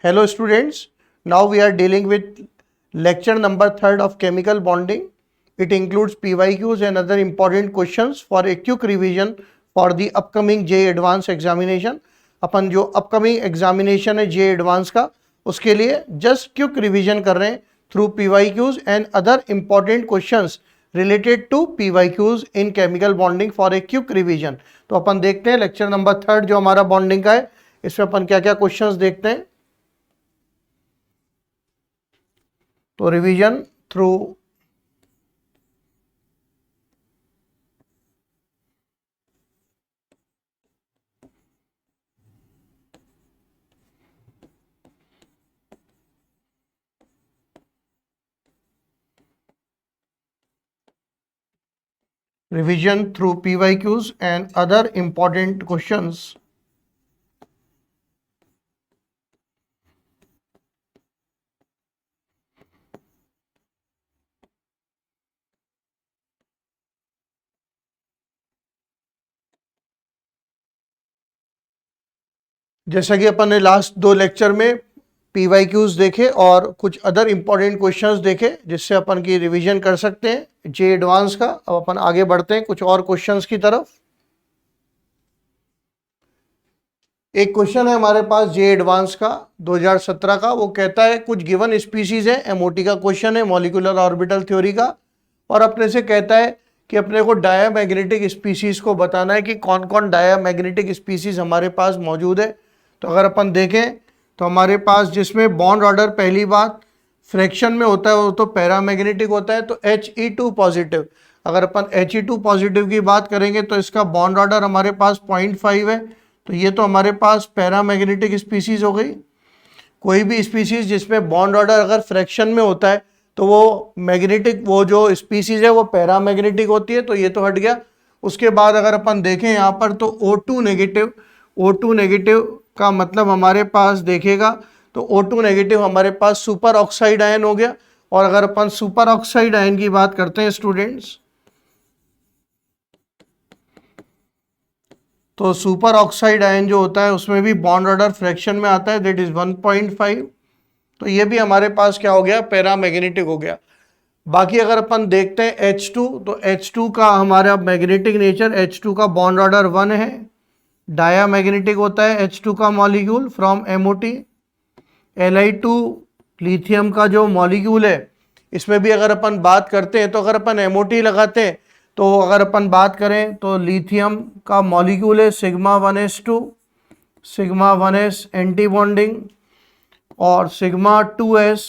Hello students, now we are dealing with lecture number 3rd of chemical bonding. It includes PYQs and other important questions for a quick revision for the upcoming JEE Advanced examination. अपन जो upcoming examination है JEE Advanced का उसके लिए just quick revision कर रहे हैं through PYQs and other important questions related to PYQs in chemical bonding for a quick revision. तो अपन देखते हैं लेक्चर नंबर 3rd जो हमारा बॉन्डिंग का है इसमें अपन क्या क्या क्वेश्चंस देखते हैं. तो revision through PYQs and other important questions. जैसा कि अपन ने लास्ट 2 लेक्चर में PYQs देखे और कुछ अदर इंपॉर्टेंट क्वेश्चंस देखे जिससे अपन की रिवीजन कर सकते हैं JEE एडवांस का. अब अपन आगे बढ़ते हैं कुछ और क्वेश्चंस की तरफ. एक क्वेश्चन है हमारे पास JEE एडवांस का 2017 का. वो कहता है कुछ गिवन स्पीसीज है, MOT का क्वेश्चन है, मॉलिक्यूलर ऑर्बिटल थ्योरी का, और अपने से कहता है कि अपने को डायामैग्नेटिक स्पीसीज को बताना है कि कौन कौन डायामैग्नेटिक स्पीसीज हमारे पास मौजूद है. तो अगर अपन देखें तो हमारे पास जिसमें बॉन्ड ऑर्डर पहली बात फ्रैक्शन में होता है वो तो पैरामैग्नेटिक होता है, तो He2 पॉजिटिव. अगर अपन He2 पॉजिटिव की बात करेंगे तो इसका बॉन्ड ऑर्डर हमारे पास 0.5 है, तो ये तो हमारे पास पैरामैग्नेटिक स्पीसीज हो गई. कोई भी स्पीसीज जिसमें बॉन्ड ऑर्डर अगर फ्रैक्शन में होता है तो वो मैग्नेटिक, वो जो स्पीसीज है वो पैरामैग्नेटिक होती है, तो ये तो हट गया. उसके बाद अगर अपन देखें यहाँ पर तो O2 नेगेटिव, O2 नेगेटिव का मतलब हमारे पास देखेगा तो O2 नेगेटिव हमारे पास सुपर ऑक्साइड आयन हो गया. और अगर अपन सुपर ऑक्साइड आयन की बात करते हैं स्टूडेंट्स, तो सुपर ऑक्साइड आयन जो होता है उसमें भी बॉन्ड ऑर्डर फ्रैक्शन में आता है, दैट इज 1.5. तो ये भी हमारे पास क्या हो गया, पैरामैग्नेटिक हो गया. बाकी अगर अपन देखते हैं H2, तो H2 का हमारा मैग्नेटिक नेचर, H2 का बॉन्ड ऑर्डर 1 है, डायामैग्नेटिक होता है H2 का molecule from MOT. Li2 lithium का जो मॉलिक्यूल है इसमें भी अगर अपन बात करते हैं तो अगर अपन MOT लगाते हैं तो अगर अपन बात करें तो लिथियम का मॉलिक्यूल है sigma 1s2, sigma 1s anti bonding और सिग्मा 2s.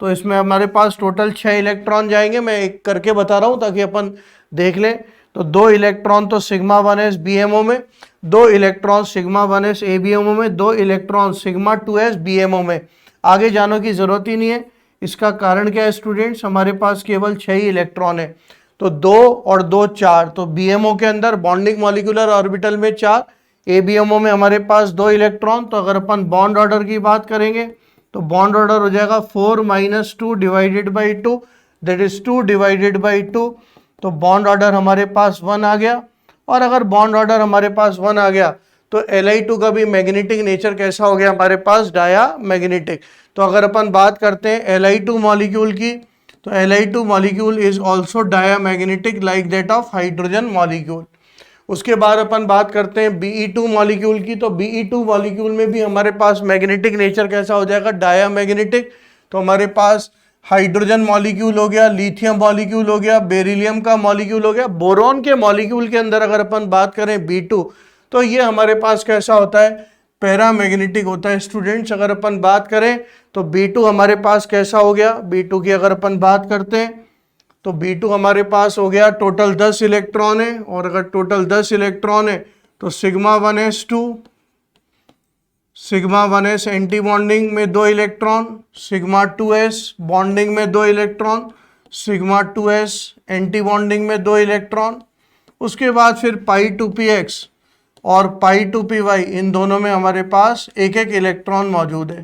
तो इसमें हमारे पास टोटल 6 इलेक्ट्रॉन जाएंगे. मैं एक करके बता रहा हूँ ताकि अपन देख लें. तो 2 इलेक्ट्रॉन तो सिग्मा 1s BMO में, 2 इलेक्ट्रॉन सिग्मा 1s ABMO में, 2 इलेक्ट्रॉन सिग्मा 2s BMO में. आगे जाने की जरूरत ही नहीं है. इसका कारण क्या है स्टूडेंट्स, हमारे पास केवल 6 ही इलेक्ट्रॉन है, तो 2 और 2 4. तो BMO के अंदर बॉन्डिंग मॉलिक्यूलर ऑर्बिटल में 4, ABMO में हमारे पास 2 इलेक्ट्रॉन. तो अगर अपन बॉन्ड ऑर्डर की बात करेंगे तो बॉन्ड ऑर्डर हो जाएगा 4 - 2 divided by 2, that is 2 divided by 2. तो बॉन्ड ऑर्डर हमारे पास 1 आ गया. और अगर बॉन्ड ऑर्डर हमारे पास 1 आ गया तो Li2 का भी मैग्नेटिक नेचर कैसा हो गया हमारे पास, डायामैग्नेटिक. तो अगर अपन बात करते हैं Li2 मॉलिक्यूल की, तो Li2 molecule is also diamagnetic like that of hydrogen molecule. उसके बाद अपन बात करते हैं Be2 मॉलिक्यूल की, तो Be2 मॉलिक्यूल में भी हमारे पास मैग्नेटिक नेचर कैसा हो जाएगा, डायामैग्नेटिक. तो हमारे पास हाइड्रोजन मॉलिक्यूल हो गया, लिथियम मॉलिक्यूल हो गया, बेरिलियम का मॉलिक्यूल हो गया. बोरॉन के मॉलिक्यूल के अंदर अगर अपन बात करें B2, तो ये हमारे पास कैसा होता है, पैरामैग्नेटिक होता है स्टूडेंट्स. अगर अपन बात करें तो B2 हमारे पास कैसा हो गया, B2 की अगर अपन बात करते हैं तो B2 हमारे पास हो गया टोटल 10 इलेक्ट्रॉन है. और अगर टोटल 10 इलेक्ट्रॉन है तो sigma 1s2, sigma 1s anti bonding में 2 इलेक्ट्रॉन, सिग्मा 2s बॉन्डिंग में 2 electron, sigma 2s anti bonding में 2 इलेक्ट्रॉन. उसके बाद फिर π2px और π2py, इन दोनों में हमारे पास एक एक इलेक्ट्रॉन मौजूद है.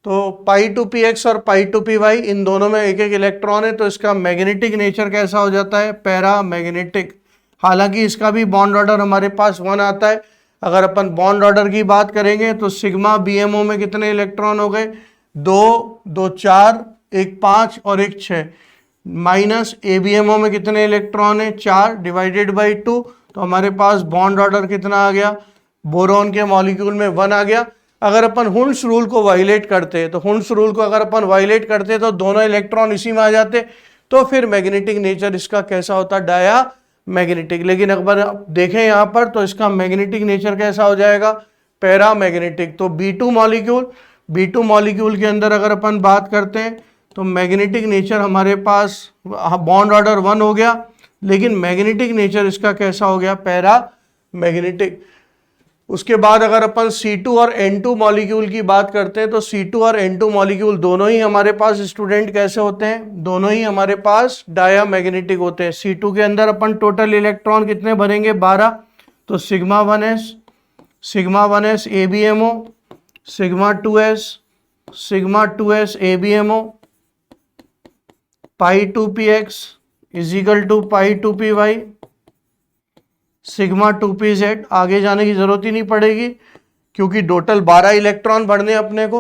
तो π2px और π2py इन दोनों में एक एक इलेक्ट्रॉन है, तो इसका मैग्नेटिक नेचर कैसा हो जाता है, पैरामैग्नेटिक. हालांकि इसका भी बॉन्ड ऑर्डर हमारे पास 1 आता है. अगर अपन बॉन्ड ऑर्डर की बात करेंगे तो सिग्मा बीएमओ में कितने इलेक्ट्रॉन हो गए, 2, 2 4, 1 5 और 1 6, माइनस एबीएमओ में कितने इलेक्ट्रॉन है, 4 डिवाइडेड बाई 2, तो हमारे पास बॉन्ड ऑर्डर कितना आ गया, बोरॉन के मॉलिक्यूल में 1 आ गया। अगर अपन हुंस रूल को वायलेट करते हैं, तो हुंस रूल को अगर अपन वायलेट करते तो दोनों इलेक्ट्रॉन इसी में आ जाते, तो फिर मैग्नेटिक नेचर इसका कैसा होता, डाया मैग्नेटिक। लेकिन अगर आप देखें यहाँ पर तो इसका मैग्नेटिक नेचर कैसा हो जाएगा, पैरा मैग्नेटिक। तो B2 मॉलिक्यूल के अंदर अगर अपन बात करते हैं तो मैग्नेटिक नेचर हमारे पास बॉन्ड ऑर्डर 1 हो गया, लेकिन मैग्नेटिक नेचर इसका कैसा हो गया, पैरा मैग्नेटिक। उसके बाद अगर अपन C2 और N2 मॉलिक्यूल की बात करते हैं तो C2 और N2 मॉलिक्यूल दोनों ही हमारे पास स्टूडेंट कैसे होते हैं, दोनों ही हमारे पास डाया मैग्नेटिक होते हैं। C2 के अंदर अपन टोटल इलेक्ट्रॉन कितने भरेंगे, 12, तो sigma 1s ABMO, sigma 2s ABMO, pi 2px is equal to pi 2py, sigma 2pz। आगे जाने की जरूरत ही नहीं पड़ेगी क्योंकि टोटल 12 इलेक्ट्रॉन भरने अपने को,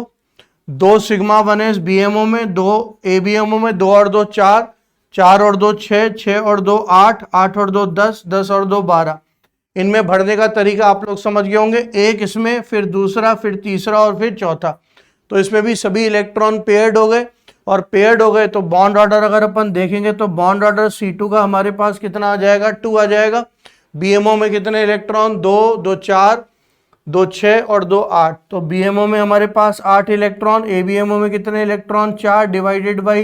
2 सिग्मा 1s बीएमओ में, 2 एबीएमओ में, 2 और 2 4, 4 और 2 6, 6 और 2 8, 8 और 2 10, 10 और 2 12। इनमें भरने का तरीका आप लोग समझ गए होंगे, एक इसमें, फिर दूसरा, फिर तीसरा और फिर चौथा। तो इसमें भी सभी इलेक्ट्रॉन पेयर्ड हो गए, और पेयर्ड हो गए तो बॉन्ड ऑर्डर अगर अपन देखेंगे तो बॉन्ड ऑर्डर C2 का हमारे पास कितना आ जाएगा, 2 आ जाएगा। बीएमओ में कितने इलेक्ट्रॉन, 2, 2 4, 2 6 और 2 8, तो बीएमओ में हमारे पास 8 इलेक्ट्रॉन, एबीएमओ में कितने इलेक्ट्रॉन, 4 डिवाइडेड बाई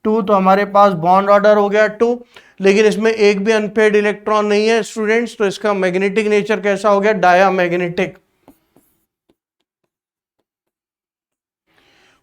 2, तो हमारे पास बॉन्ड ऑर्डर हो गया 2। लेकिन इसमें एक भी अनपेयर्ड इलेक्ट्रॉन नहीं है स्टूडेंट्स, तो इसका मैग्नेटिक नेचर कैसा हो गया, डाया मैग्नेटिक।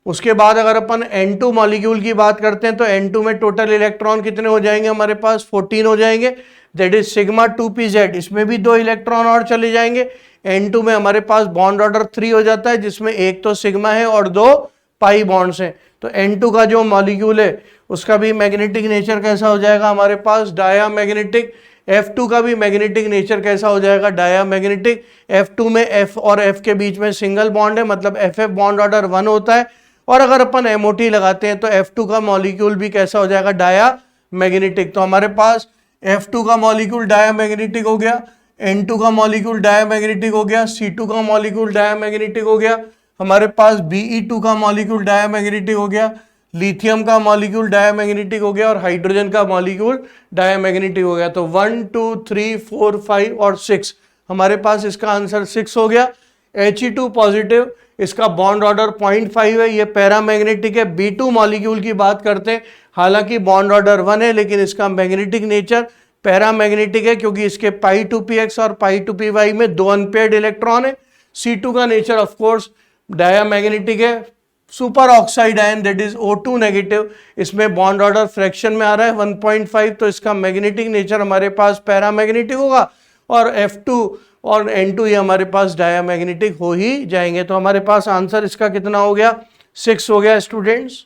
उसके बाद अगर अपन N2 मॉलिक्यूल की बात करते हैं तो N2 में टोटल इलेक्ट्रॉन कितने हो जाएंगे हमारे पास, 14 हो जाएंगे, दैट इज सिग्मा 2pz। इसमें भी 2 इलेक्ट्रॉन और चले जाएंगे। N2 में हमारे पास बॉन्ड ऑर्डर 3 हो जाता है, जिसमें एक तो सिग्मा है और 2 पाई बॉन्ड्स हैं। तो N2 का जो मॉलिक्यूल है उसका भी मैग्नेटिक नेचर कैसा हो जाएगा हमारे पास, डाया मैग्नेटिक। F2 का भी मैग्नेटिक नेचर कैसा हो जाएगा, डाया मैग्नेटिक। F2 में F और F के बीच में सिंगल बॉन्ड है, मतलब FF बॉन्ड ऑर्डर 1 होता है। और अगर अपन MOT लगाते हैं तो F2 का मॉलिक्यूल भी कैसा हो जाएगा, डाया मैग्नेटिक। तो हमारे पास F2 का मॉलिक्यूल डाया मैग्नेटिक हो गया, N2 का मॉलिक्यूल डाया मैग्नेटिक हो गया, C2 का मॉलिक्यूल डाया मैग्नेटिक हो गया, हमारे पास Be2 का मॉलिक्यूल डाया मैग्नेटिक हो गया, लिथियम का मॉलिक्यूल डाया मैग्नेटिक हो गया, और हाइड्रोजन का मॉलिक्यूल डाया मैग्नेटिक हो गया। तो 1 2 3 4 5 और 6, हमारे पास इसका आंसर 6 हो गया। He2 पॉजिटिव, इसका बॉन्ड ऑर्डर 0.5 है, ये पैरामैग्नेटिक है। B2 मॉलिक्यूल की बात करते हैं, हालांकि बॉन्ड ऑर्डर 1 है लेकिन इसका मैग्नेटिक नेचर पैरामैग्नेटिक है, क्योंकि इसके पाई 2px और पाई 2py में 2 अनपेयर्ड इलेक्ट्रॉन है। C2 का नेचर ऑफ कोर्स डायामैग्नेटिक है। Super oxide ion that is O2 negative, इसमें बॉन्ड ऑर्डर फ्रैक्शन में आ रहा है 1.5, तो इसका मैग्नेटिक नेचर हमारे पास पैरामैग्नेटिक होगा, और F2 और N2 ये हमारे पास डायामैग्नेटिक हो ही जाएंगे। तो हमारे पास आंसर इसका कितना हो गया, 6 हो गया स्टूडेंट्स।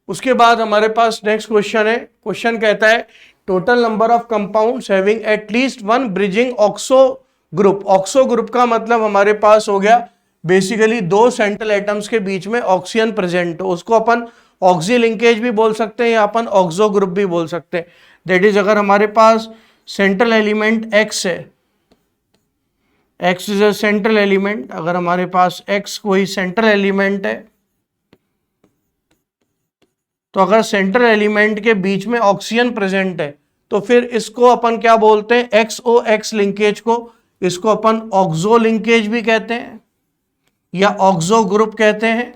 उसके बाद हमारे पास नेक्स्ट क्वेश्चन है। क्वेश्चन कहता है total number of compounds having at least 1 bridging oxo group. Oxo group का मतलब हमारे पास हो गया बेसिकली 2 सेंट्रल एटम्स के बीच में ऑक्सीजन प्रेजेंट हो, उसको अपन ऑक्सी लिंकेज भी बोल सकते हैं या अपन ऑक्सो ग्रुप भी बोल सकते हैं। दैट इज अगर हमारे पास सेंट्रल एलिमेंट X है, X is a central element, अगर हमारे पास X कोई सेंट्रल एलिमेंट है, तो अगर सेंट्रल एलिमेंट के बीच में ऑक्सीजन प्रेजेंट है तो फिर इसको अपन क्या बोलते हैं, XOX लिंकेज को, इसको अपन ऑक्सो लिंकेज भी कहते हैं या ऑक्सो ग्रुप कहते हैं,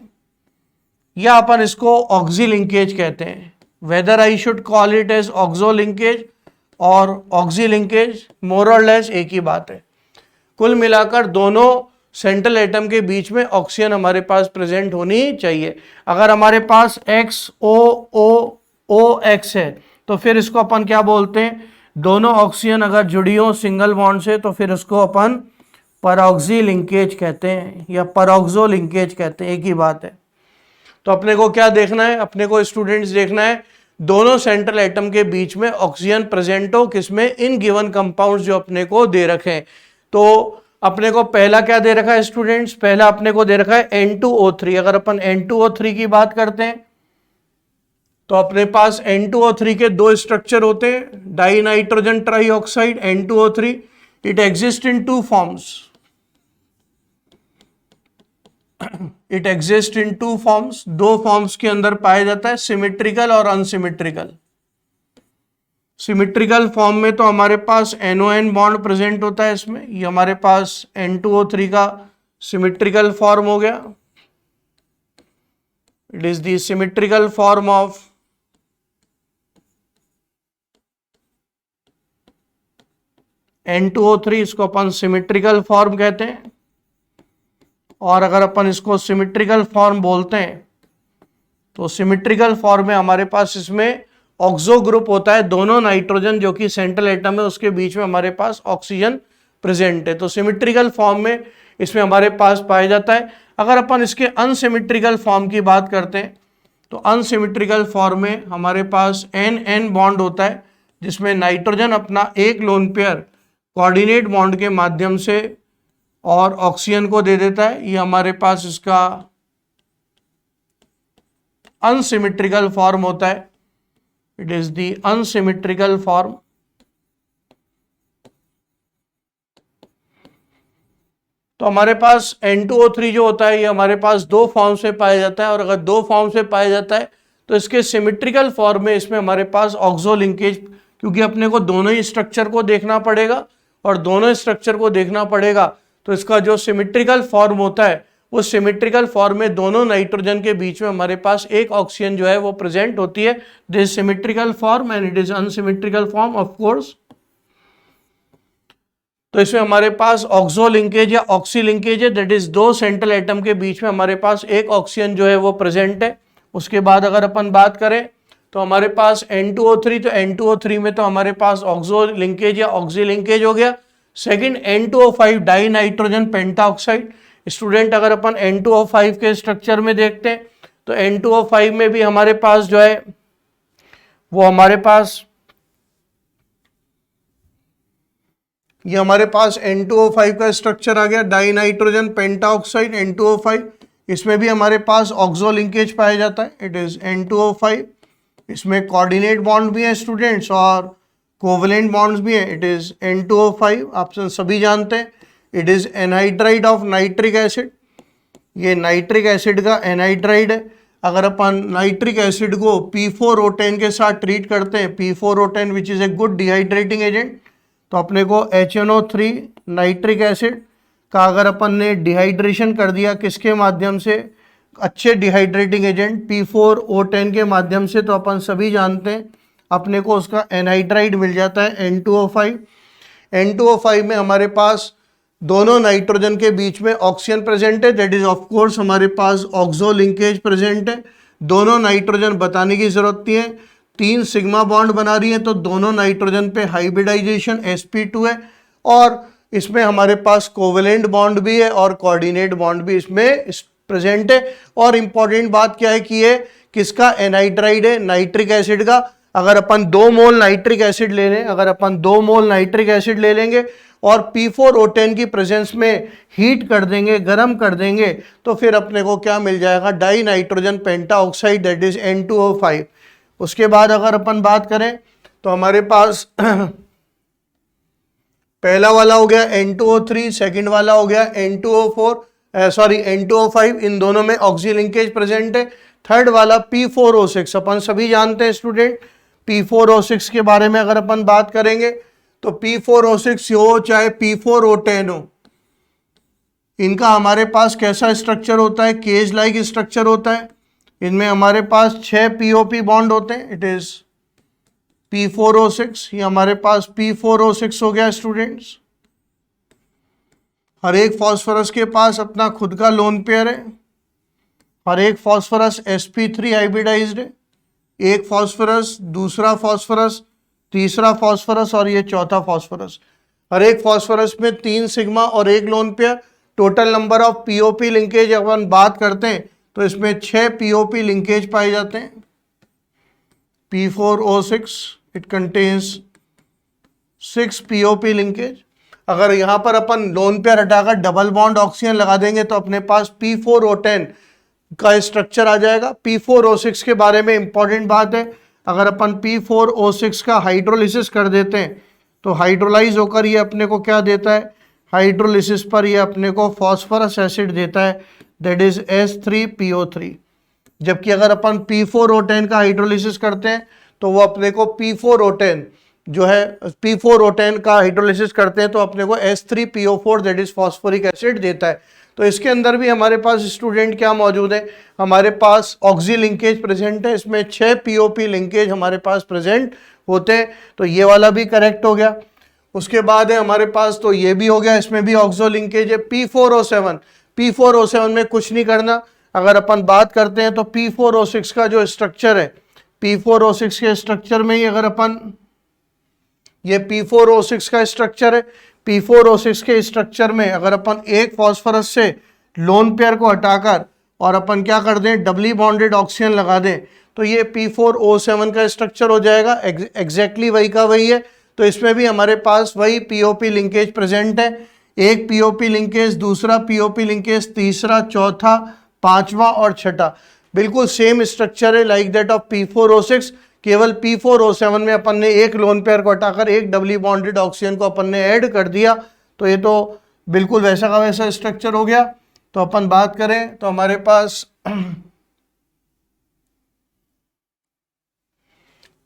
या अपन इसको ऑक्सी लिंकेज कहते हैं। Whether I should call it as oxo linkage और ऑक्सी लिंकेज, मोर और लेस एक ही बात है। कुल मिलाकर दोनों सेंट्रल एटम के बीच में ऑक्सीजन हमारे पास प्रेजेंट होनी चाहिए। अगर हमारे पास XOOX है तो फिर इसको अपन क्या बोलते हैं, दोनों ऑक्सीजन अगर जुड़ी हो सिंगल बॉन्ड से तो फिर उसको अपन परऑक्सी लिंकेज कहते हैं या परऑक्सो लिंकेज कहते हैं, एक ही बात है। तो अपने को क्या देखना है, अपने को स्टूडेंट्स देखना है दोनों सेंट्रल एटम के बीच में ऑक्सीजन प्रेजेंट हो, किसमें, इन गिवन कंपाउंड्स जो अपने को दे रखे हैं। तो अपने को पहला क्या दे रखा है स्टूडेंट्स, पहला अपने को दे रखा है N2O3। अगर अपन N2O3 की बात करते हैं तो अपने पास N2O3 के दो स्ट्रक्चर होते हैं, die nitrogen trioxide N2O3। It exist in two forms, it exist in two forms, दो फॉर्म्स के अंदर पाया जाता है, सिमेट्रिकल और अनसिमेट्रिकल। सिमेट्रिकल फॉर्म में तो हमारे पास NON बॉन्ड प्रेजेंट होता है इसमें, ये हमारे पास N2O3 का सिमेट्रिकल फॉर्म हो गया। It is the symmetrical form of N2O3, इसको अपन सिमेट्रिकल फॉर्म कहते हैं। और अगर अपन इसको सिमेट्रिकल फॉर्म बोलते हैं तो सिमेट्रिकल फॉर्म में हमारे पास इसमें ऑक्सो ग्रुप होता है, दोनों नाइट्रोजन जो कि सेंट्रल एटम है उसके बीच में हमारे पास ऑक्सीजन प्रेजेंट है। तो सिमेट्रिकल फॉर्म में इसमें हमारे पास पाया जाता है। अगर अपन इसके अनसिमेट्रिकल फॉर्म की बात करते हैं तो अनसिमेट्रिकल फॉर्म में हमारे पास NN बॉन्ड होता है, जिसमें नाइट्रोजन अपना एक लोन पेयर कोऑर्डिनेट बॉन्ड के माध्यम से और ऑक्सीजन को दे देता है। ये हमारे पास इसका अनसिमेट्रिकल फॉर्म होता है। It is the unsymmetrical form. तो हमारे पास N2O3 जो होता है ये हमारे पास दो फॉर्म से पाया जाता है, और अगर दो फॉर्म से पाया जाता है तो इसके सिमेट्रिकल फॉर्म में इसमें हमारे पास ऑक्सो लिंकेज, क्योंकि अपने को दोनों ही स्ट्रक्चर को देखना पड़ेगा, और दोनों स्ट्रक्चर को देखना पड़ेगा तो इसका जो सिमेट्रिकल फॉर्म होता है उस सिमेट्रिकल फॉर्म में दोनों नाइट्रोजन के बीच में हमारे पास एक ऑक्सीजन जो है वो प्रेजेंट होती है। This symmetrical form and it is unsymmetrical form of course. तो इसमें हमारे पास ऑक्सो लिंकेज या ऑक्सी लिंकेज है, दैट इज दो सेंट्रल एटम के बीच में हमारे पास एक ऑक्सीजन जो है वो प्रेजेंट है। उसके बाद अगर अपन बात करें तो हमारे पास N2O3, तो N2O3 में तो हमारे पास ऑक्सो लिंकेज या ऑक्सी लिंकेज हो गया। Second N2O5 die nitrogen pentoxide. Student अगर अपन N2O5 के स्ट्रक्चर में देखते हैं तो N2O5 में भी हमारे पास जो है वो हमारे पास ये हमारे पास N2O5 का स्ट्रक्चर आ गया, डाई नाइट्रोजन पेंटाऑक्साइड N2O5। इसमें भी हमारे पास ऑक्सो लिंकेज पाया जाता है, इट इज N2O5। इसमें कोऑर्डिनेट बॉन्ड भी है स्टूडेंट्स और कोवलेंट बॉन्ड्स भी हैं, इट इज N2O5। आप सभी जानते हैं it is anhydride of nitric acid. ये नाइट्रिक एसिड का एनहाइड्राइड है। अगर अपन नाइट्रिक एसिड को P4O10 के साथ ट्रीट करते हैं, P4O10 which is a good dehydrating agent, तो अपने को HNO3 नाइट्रिक एसिड का अगर अपन ने डिहाइड्रेशन कर दिया किसके माध्यम से, अच्छे डिहाइड्रेटिंग एजेंट P4O10 के माध्यम से, तो अपन सभी जानते हैं अपने को उसका एनहाइड्राइड मिल जाता है N2O5। N2O5 में हमारे पास दोनों नाइट्रोजन के बीच में ऑक्सीजन प्रेजेंट है, दैट इज ऑफ कोर्स हमारे पास ऑक्सो लिंकेज प्रेजेंट है। दोनों नाइट्रोजन बताने की जरूरत नहीं है, 3 सिग्मा बॉन्ड बना रही है, तो दोनों नाइट्रोजन पे हाइब्रिडाइजेशन sp2 है, और इसमें हमारे पास कोवेलेंट बॉन्ड भी है और कोऑर्डिनेट बॉन्ड भी इसमें प्रेजेंट है। और इंपॉर्टेंट बात क्या है कि ये किसका एनहाइड्राइड है, नाइट्रिक एसिड का। अगर अपन 2 मोल नाइट्रिक एसिड ले लें, अगर अपन 2 मोल नाइट्रिक एसिड ले लेंगे और P4O10 की प्रेजेंस में हीट कर देंगे, गर्म कर देंगे, तो फिर अपने को क्या मिल जाएगा, die nitrogen pentoxide, that is N2O5। उसके बाद अगर अपन बात करें तो हमारे पास पहला वाला हो गया N2O3, सेकंड वाला हो गया N2O5। इन दोनों में ऑक्सी लिंकेज प्रेजेंट है। थर्ड वाला P4O6, अपन सभी जानते हैं स्टूडेंट P4O6 के बारे में अगर अपन बात करेंगे तो P4O6 हो चाहे P4O10 हो, इनका हमारे पास कैसा स्ट्रक्चर होता है, केज लाइक स्ट्रक्चर होता है। इनमें हमारे पास 6 POP बॉन्ड होते हैं, इट इज P4O6। ये हमारे पास P4O6 हो गया स्टूडेंट्स। हर एक फॉस्फोरस के पास अपना खुद का लोन पेयर है। हर एक फॉस्फोरस sp3 हाइब्रिडाइज्ड है। एक फॉस्फोरस, दूसरा फॉस्फोरस, तीसरा फॉस्फोरस और ये चौथा फॉस्फोरस। हर एक फॉस्फोरस में 3 सिग्मा और 1 lone pair. Total number of POP linkage अपन बात करते हैं तो इसमें 6 POP लिंकेज पाए जाते हैं। P4O6, it contains 6 POP linkage. अगर यहाँ पर अपन लोन पेयर हटाकर डबल बॉन्ड ऑक्सीजन लगा देंगे तो अपने पास P4O10 का स्ट्रक्चर आ जाएगा। P4O6 के बारे में इंपॉर्टेंट बात है, अगर अपन P4O6 का हाइड्रोलिसिस कर देते हैं तो हाइड्रोलाइज होकर ये अपने को क्या देता है, हाइड्रोलिसिस पर ये अपने को फॉस्फोरस एसिड देता है, दैट इज H3PO3। जबकि अगर अपन P4O10 का हाइड्रोलिसिस करते हैं तो वो अपने को P4O10 जो है P4O10 का हाइड्रोलिसिस करते हैं तो अपने को H3PO4 that is phosphoric acid देता है। तो इसके अंदर भी हमारे पास स्टूडेंट क्या मौजूद है, हमारे पास ऑक्सी लिंकेज प्रेजेंट है, इसमें 6 POP लिंकेज हमारे पास प्रेजेंट होते हैं, तो ये वाला भी करेक्ट हो गया। उसके बाद है हमारे पास, तो ये भी हो गया, इसमें भी ऑक्सो लिंकेज है। P4O7 में कुछ नहीं करना। अगर अपन बात करते हैं तो P4O6 का जो स्ट्रक्चर है, P4O6 के स्ट्रक्चर में ही अगर अपन, ये P4O6 का स्ट्रक्चर है, P4O6 के स्ट्रक्चर में अगर अपन एक फॉस्फोरस से लोन पेयर को हटाकर और अपन क्या कर दें, डबली बॉन्डेड ऑक्सीजन लगा दें तो ये P4O7 का स्ट्रक्चर हो जाएगा। एग्जैक्टली वही का वही है। तो इसमें भी हमारे पास वही POP लिंकेज प्रेजेंट है, एक POP लिंकेज, दूसरा POP लिंकेज, तीसरा, चौथा, पांचवा और छठा, बिल्कुल सेम स्ट्रक्चर है लाइक दैट ऑफ P4O6। केवल P4O7 में अपन ने एक लोन पेयर को हटाकर एक डबली बॉन्डेड ऑक्सीजन को अपन ने ऐड कर दिया, तो ये तो बिल्कुल वैसा का वैसा स्ट्रक्चर हो गया। तो अपन बात करें तो हमारे पास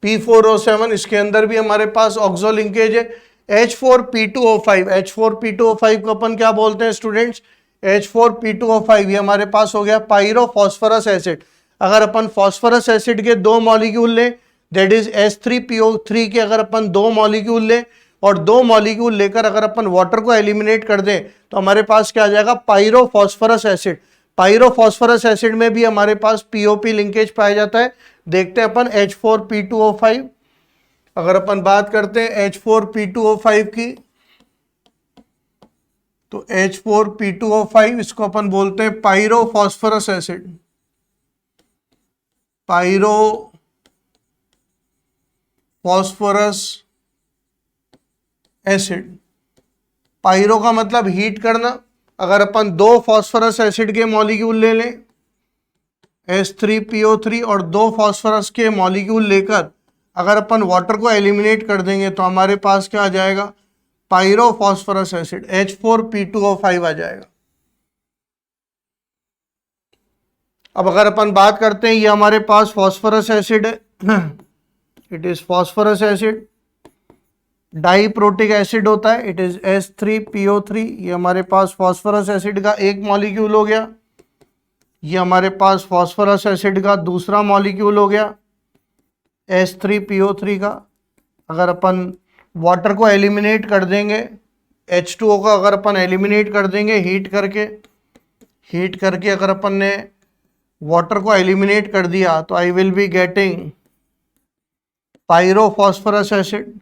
P4O7, इसके अंदर भी हमारे पास ऑक्सो लिंकेज है। H4P2O5 को अपन क्या बोलते हैं स्टूडेंट्स, H4P2O5 ये हमारे पास हो गया पायरोफॉस्फोरस एसिड। अगर अपन फॉस्फोरस एसिड के दो मॉलिक्यूल लें दैट इज H3PO3 के अगर अपन दो मॉलिक्यूल लें और दो मॉलिक्यूल लेकर अगर अपन वाटर को एलिमिनेट कर दें तो हमारे पास क्या आ जाएगा, पायरोफॉस्फोरस एसिड। पायरोफॉस्फोरस एसिड में भी हमारे पास POP लिंकेज पाया जाता है। देखते हैं अपन H4P2O5, अगर अपन बात करते हैं H4P2O5 की तो H4P2O5 इसको अपन बोलते हैं पायरोफॉस्फोरस एसिड, पायरोफॉस्फोरस एसिड। पायरो का मतलब हीट करना। अगर अपन दो फॉस्फोरस एसिड के मॉलिक्यूल ले लें H3PO3 और दो फॉस्फोरस के मॉलिक्यूल लेकर अगर अपन वाटर को एलिमिनेट कर देंगे तो हमारे पास क्या आ जाएगा, पायरोफॉस्फोरस एसिड H4P2O5 आ जाएगा। अब अगर अपन बात करते हैं, ये हमारे पास फॉस्फोरस एसिड है, it is phosphorous acid. Diprotic acid होता है, इट इज H3PO3। ये हमारे पास फॉस्फोरस एसिड का एक मॉलिक्यूल हो गया। ये हमारे पास फॉस्फोरस एसिड का दूसरा मॉलिक्यूल हो गया H3PO3 का। अगर अपन वाटर को एलिमिनेट कर देंगे, H2O का अगर अपन एलिमिनेट कर देंगे हीट करके अगर अपन ने वाटर को एलिमिनेट कर दिया तो I will be getting pyrophosphorous acid.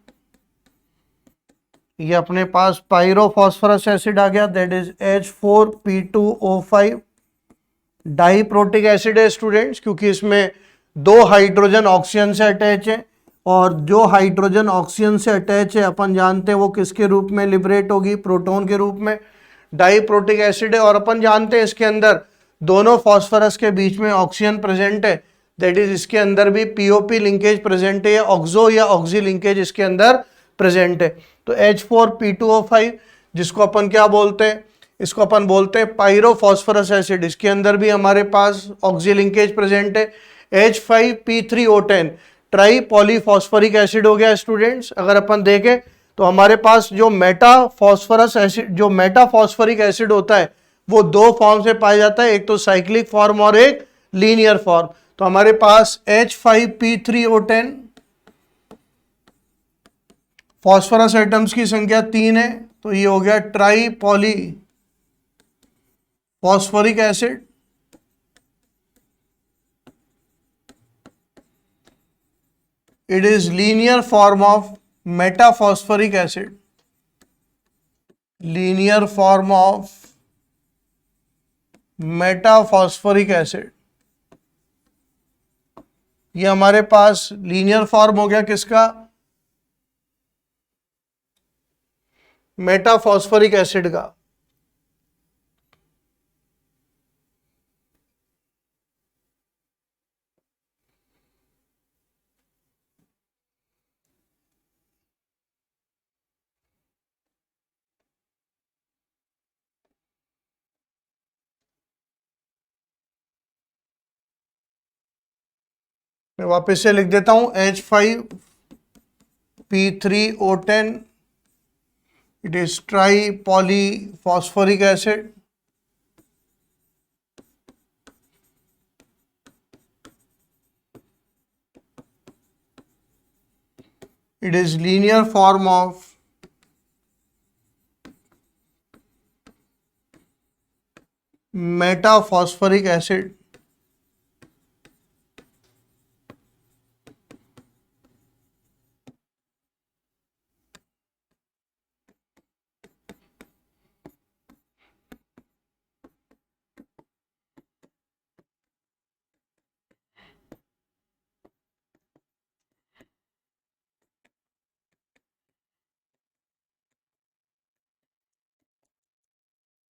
ये अपने पास पायरोफॉस्फोरस एसिड आ गया, that is H4P2O5। Diprotic acid है स्टूडेंट्स, क्योंकि इसमें दो हाइड्रोजन ऑक्सीजन से अटैच है और जो हाइड्रोजन ऑक्सीजन से अटैच है अपन जानते हैं वो किसके रूप में लिबरेट होगी, प्रोटॉन के रूप में। डाइप्रोटिक एसिड है और अपन जानते हैं इसके अंदर दोनों फॉस्फोरस के बीच में ऑक्सीजन प्रेजेंट है, दैट इज इसके अंदर भी POP लिंकेज प्रेजेंट है, या ऑक्सो या ऑक्सी लिंकेज इसके अंदर प्रेजेंट है। तो H4P2O5 जिसको अपन क्या बोलते हैं, इसको अपन बोलते हैं पायरोफॉस्फोरस एसिड। इसके अंदर भी हमारे पास ऑक्सी लिंकेज प्रेजेंट है। H5P3O10 ट्राई पॉलीफॉस्फोरिक एसिड हो गया स्टूडेंट्स। अगर अपन देखें तो हमारे पास जो मेटाफॉस्फोरिक एसिड होता है वो दो फॉर्म से पाया जाता है, एक तो साइक्लिक फॉर्म और एक लीनियर फॉर्म। तो हमारे पास H5P3O10 फॉस्फोरस एटम्स की संख्या 3 है, तो ये हो गया try poly phosphoric acid. It is linear form of metaphosphoric acid. Linear form of metaphosphoric acid. ये हमारे पास लीनियर फॉर्म हो गया किसका, मेटाफॉस्फोरिक एसिड का। मैं वापस से लिख देता हूं, H5P3O10, it is try polyphosphoric acid. It is linear form of metaphosphoric acid.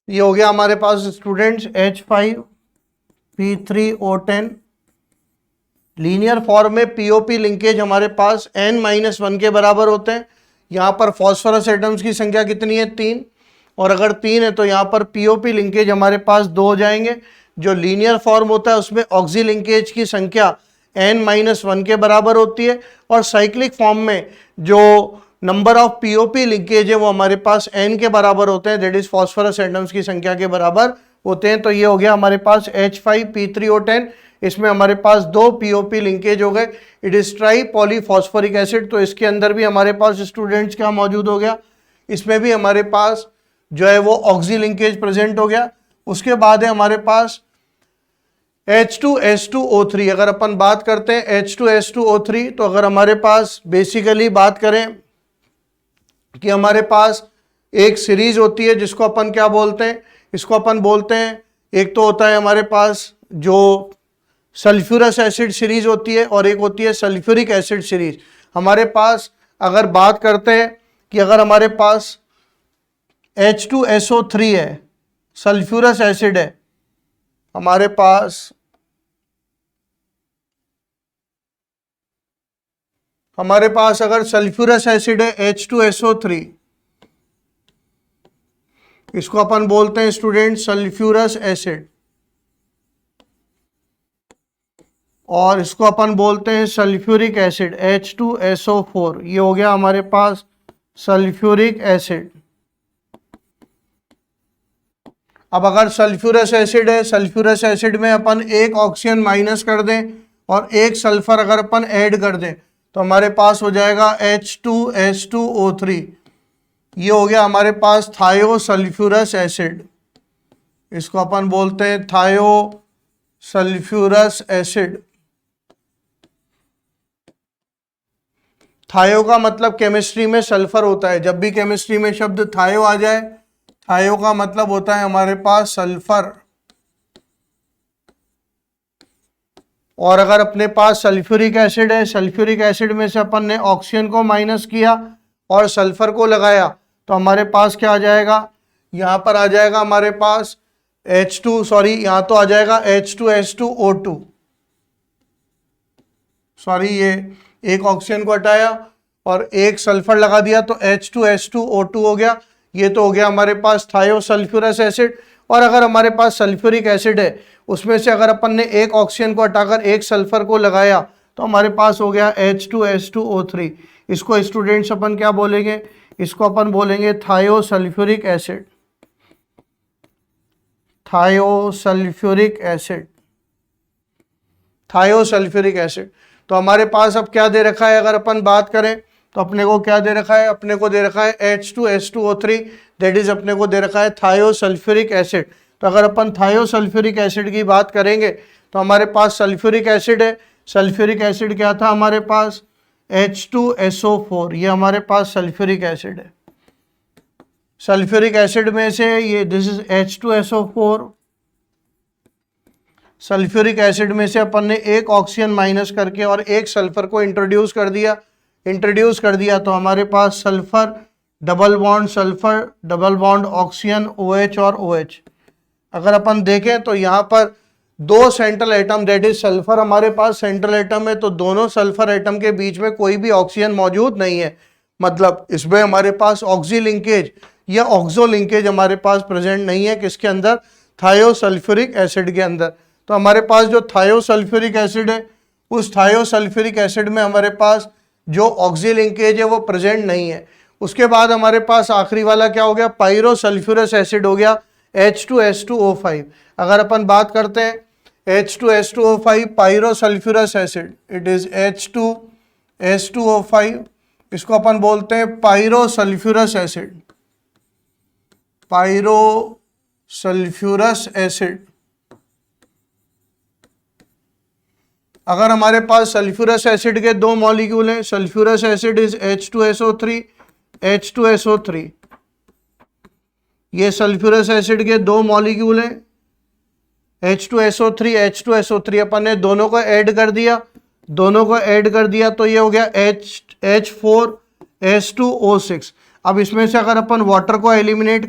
ये हो गया हमारे पास स्टूडेंट्स H5P3O10 लीनियर फॉर्म में। पीओपी लिंकेज हमारे पास n-1 के बराबर होते हैं। यहाँ पर फॉस्फोरस एटम्स की संख्या कितनी है, 3, और अगर 3 है तो यहाँ पर पीओपी लिंकेज हमारे पास 2 हो जाएंगे। जो लीनियर फॉर्म होता है उसमें ऑक्सी लिंकेज की संख्या n-1 के बराबर होती है, और साइक्लिक फॉर्म में जो नंबर ऑफ पीओपी लिंकेज है वो हमारे पास n के बराबर होते हैं, दैट इज फॉस्फोरस एटम्स की संख्या के बराबर होते हैं। तो ये हो गया हमारे पास H5P3O10, इसमें हमारे पास 2 पीओपी लिंकेज हो गए, it is try polyphosphoric acid. तो इसके अंदर भी हमारे पास स्टूडेंट्स क्या मौजूद हो गया, इसमें भी हमारे पास जो है वो ऑक्सी लिंकेज प्रेजेंट हो गया। उसके बाद है हमारे पास H2S2O3। अगर अपन बात करते हैं H2S2O3, तो अगर हमारे पास बेसिकली बात करें कि हमारे पास एक सीरीज होती है जिसको अपन क्या बोलते हैं, इसको अपन बोलते हैं, एक तो होता है हमारे पास जो सल्फ्यूरस एसिड सीरीज होती है और एक होती है सल्फ्यूरिक एसिड सीरीज। हमारे पास अगर बात करते हैं कि अगर हमारे पास H2SO3 है, सल्फ्यूरस एसिड है हमारे पास अगर सल्फ्यूरस एसिड है H2SO3, इसको अपन बोलते हैं स्टूडेंट सल्फ्यूरस एसिड, और इसको अपन बोलते हैं सल्फ्यूरिक एसिड H2SO4। ये हो गया हमारे पास सल्फ्यूरिक एसिड। अब अगर सल्फ्यूरस एसिड है, सल्फ्यूरस एसिड में अपन एक ऑक्सीजन माइनस कर दें और एक सल्फर अगर अपन ऐड कर दें तो हमारे पास हो जाएगा H2S2O3। ये हो गया हमारे पास थायो सल्फ्यूरस एसिड, इसको अपन बोलते हैं थायो सल्फ्यूरस एसिड। थायो का मतलब केमिस्ट्री में सल्फर होता है। जब भी केमिस्ट्री में शब्द थायो आ जाए, थायो का मतलब होता है हमारे पास सल्फर। और अगर अपने पास सल्फ्यूरिक एसिड है, सल्फ्यूरिक एसिड में से अपन ने ऑक्सीजन को माइनस किया और सल्फर को लगाया तो हमारे पास क्या आ जाएगा, यहाँ पर आ जाएगा हमारे पास यहाँ तो आ जाएगा H2S2O2। ये एक ऑक्सीजन को हटाया और एक सल्फर लगा दिया तो H2S2O2 हो गया। ये तो हो गया हमारे पास थायो सल्फ्यूरस एसिड। और अगर हमारे पास सल्फ्यूरिक एसिड है, उसमें से अगर अपन ने एक ऑक्सीजन को हटाकर एक सल्फर को लगाया तो हमारे पास हो गया H2S2O3। इसको स्टूडेंट्स अपन क्या बोलेंगे, इसको अपन बोलेंगे थायो सल्फ्यूरिक एसिड, थायो सल्फ्यूरिक एसिड, थायो सल्फ्यूरिक एसिड। तो हमारे पास अब क्या दे रखा है, अगर अपन बात करें तो अपने को क्या दे रखा है, अपने को दे रखा है H2S2O3, दैट इज अपने को दे रखा है थायो सल्फ्यूरिक एसिड। तो अगर अपन थायो सल्फ्यूरिक एसिड की बात करेंगे तो हमारे पास सल्फ्यूरिक एसिड है, सल्फ्यूरिक एसिड क्या था हमारे पास H2SO4, ये हमारे पास सल्फ्यूरिक एसिड है। सल्फ्यूरिक एसिड में से ये this is H2SO4, sulphuric acid में से अपन ने एक ऑक्सीजन माइनस करके और एक सल्फर को इंट्रोड्यूस कर दिया तो हमारे पास sulphur double bond oxygen OH और OH। अगर अपन देखें तो यहाँ पर दो central atom that is sulphur हमारे पास सेंट्रल एटम है, तो दोनों सल्फर एटम के बीच में कोई भी ऑक्सीजन मौजूद नहीं है, मतलब इसमें हमारे पास ऑक्सी लिंकेज या ऑक्सो लिंकेज हमारे पास प्रेजेंट नहीं है। किसके अंदर? थायोसल्फ्यूरिक एसिड के अंदर। तो हमारे पास जो थायोसल्फ्यूरिक एसिड है, उस थायोसल्फ्यूरिक एसिड में हमारे पास जो ऑक्सी लिंकेज है वो प्रेजेंट नहीं है। उसके बाद हमारे पास आखिरी वाला क्या हो गया? पायरोसल्फ्यूरस एसिड हो गया, H2S2O5। अगर अपन बात करते हैं H2S2O5 पायरोसल्फ्यूरस acid, it is H2S2O5, इसको अपन बोलते हैं पायरोसल्फ्यूरस एसिड, पायरोसल्फ्यूरस एसिड। अगर हमारे पास सल्फ्यूरस एसिड के दो मॉलिक्यूल हैं, सल्फ्यूरस एसिड इज H2SO3, ये सल्फ्यूरस एसिड के दो मॉलिक्यूल हैं H2SO3, अपन ने दोनों को ऐड कर दिया, तो ये हो गया H4S2O6। अब इसमें से अगर अपन वाटर को एलिमिनेट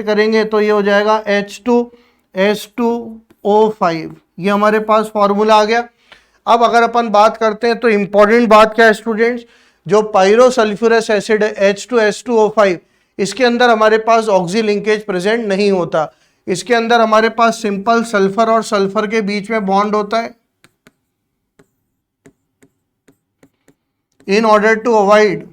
करेंगे तो ये हो जाएगा H2S2O5। ये हमारे पास फॉर्मूला आ गया। अब अगर अपन बात करते हैं तो इंपॉर्टेंट बात क्या है स्टूडेंट्स, जो पायरोसल्फ्यूरस एसिड है H2S2O5, इसके अंदर हमारे पास ऑक्सी लिंकेज प्रेजेंट नहीं होता। इसके अंदर हमारे पास सिंपल सल्फर और सल्फर के बीच में बॉन्ड होता है। In order to avoid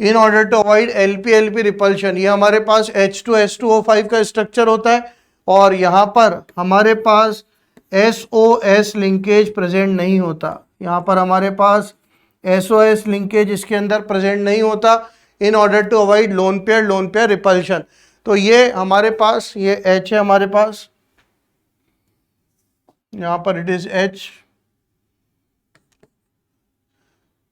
LP-LP repulsion, ये हमारे पास H2S2O5 का स्ट्रक्चर होता है और यहाँ पर हमारे पास SOS लिंकेज प्रेजेंट नहीं होता। यहाँ पर हमारे पास SOS लिंकेज इसके अंदर प्रेजेंट नहीं होता in order to avoid lone pair repulsion. तो ये हमारे पास ये H है, हमारे पास यहाँ पर इट इज H।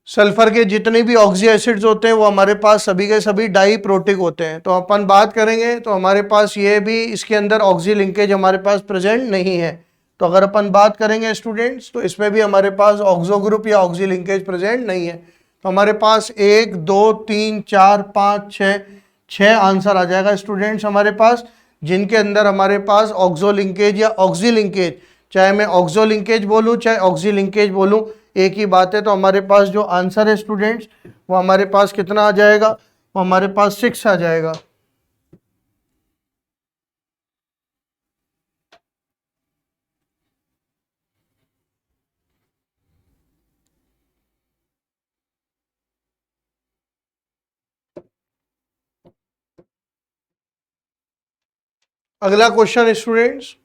सल्फर के जितने भी ऑक्सी एसिड्स होते हैं वो हमारे पास सभी के सभी डाईप्रोटिक होते हैं। तो अपन बात करेंगे तो हमारे पास ये भी, इसके अंदर ऑक्सी लिंकेज हमारे पास प्रेजेंट नहीं है। तो अगर अपन बात करेंगे स्टूडेंट्स तो इसमें भी हमारे पास ऑक्सो ग्रुप या ऑक्सी लिंकेज प्रेजेंट नहीं है। तो हमारे पास 1 2 3 4 5 6 आंसर आ जाएगा स्टूडेंट्स हमारे पास, जिनके अंदर हमारे पास ऑक्सो लिंकेज या ऑक्सी लिंकेज, चाहे मैं ऑक्सो लिंकेज बोलूँ चाहे ऑक्सी लिंकेज बोलूँ, एक ही बात है। तो हमारे पास जो आंसर है स्टूडेंट्स वो हमारे पास कितना आ जाएगा? वो हमारे पास 6 आ जाएगा। अगला क्वेश्चन स्टूडेंट्स,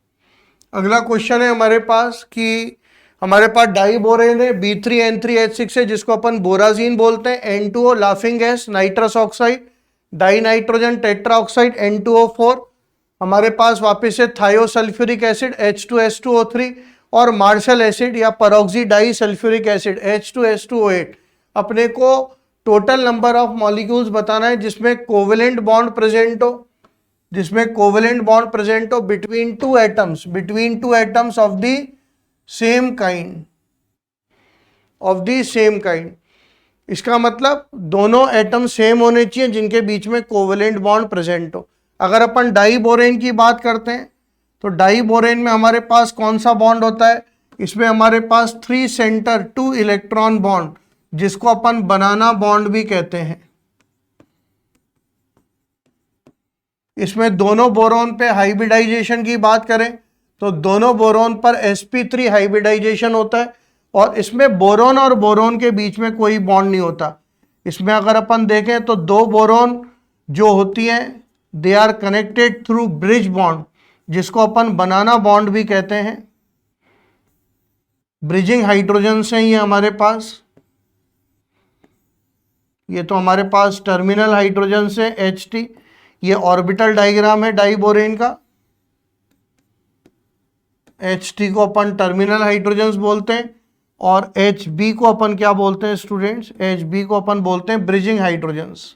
अगला क्वेश्चन है हमारे पास कि हमारे पास डाइबोरेन है B3N3H6 है, जिसको अपन बोराजीन बोलते हैं, N2O laughing gas, nitrous oxide, die nitrogen tetra oxide N2O4। हमारे पास वापस से थायोसल्फ्यूरिक एसिड H2S2O3 और मार्शल एसिड या परऑक्सी डाई सल्फ्यूरिक एसिड H2S2O8। अपने को टोटल नंबर ऑफ मॉलिक्यूल्स बताना है जिसमें कोवेलेंट बॉन्ड प्रेजेंट हो, between two atoms of the same kind. इसका मतलब दोनों एटम सेम होने चाहिए जिनके बीच में कोवेलेंट बॉन्ड प्रेजेंट हो। अगर अपन डाइबोरेन की बात करते हैं तो डाइबोरेन में हमारे पास कौन सा बॉन्ड होता है? इसमें हमारे पास 3 सेंटर 2 इलेक्ट्रॉन बॉन्ड, जिसको अपन बनाना बॉन्ड भी कहते हैं। इसमें दोनों बोरोन पे हाइब्रिडाइजेशन की बात करें तो दोनों बोरोन पर sp3 हाइब्रिडाइजेशन होता है और इसमें बोरोन और बोरोन के बीच में कोई बॉन्ड नहीं होता। इसमें अगर अपन देखें तो दो बोरोन जो होती हैं they are connected through bridge bond, जिसको अपन बनाना बॉन्ड भी कहते हैं। ब्रिजिंग हाइड्रोजन से ही हमारे पास, ये तो हमारे पास टर्मिनल हाइड्रोजन से HT, ये ऑर्बिटल डायग्राम है डाइबोरेन का। HT को अपन टर्मिनल हाइड्रोजन्स बोलते हैं और HB को अपन क्या बोलते हैं स्टूडेंट्स? HB को अपन बोलते हैं bridging hydrogens.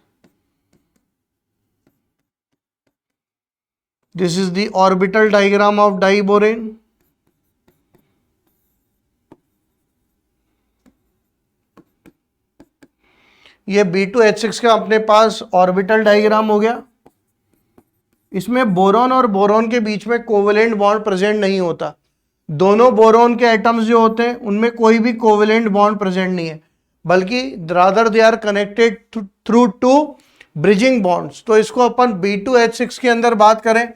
This is the orbital diagram of diborane. ये B2H6 का अपने पास ऑर्बिटल डायग्राम हो गया। इसमें बोरॉन और बोरॉन के बीच में कोवेलेंट बॉन्ड प्रेजेंट नहीं होता। दोनों बोरॉन के एटम्स जो होते हैं उनमें कोई भी कोवेलेंट बॉन्ड प्रेजेंट नहीं है, बल्कि rather they are connected through two bridging bonds. तो इसको अपन B2H6 के अंदर बात करें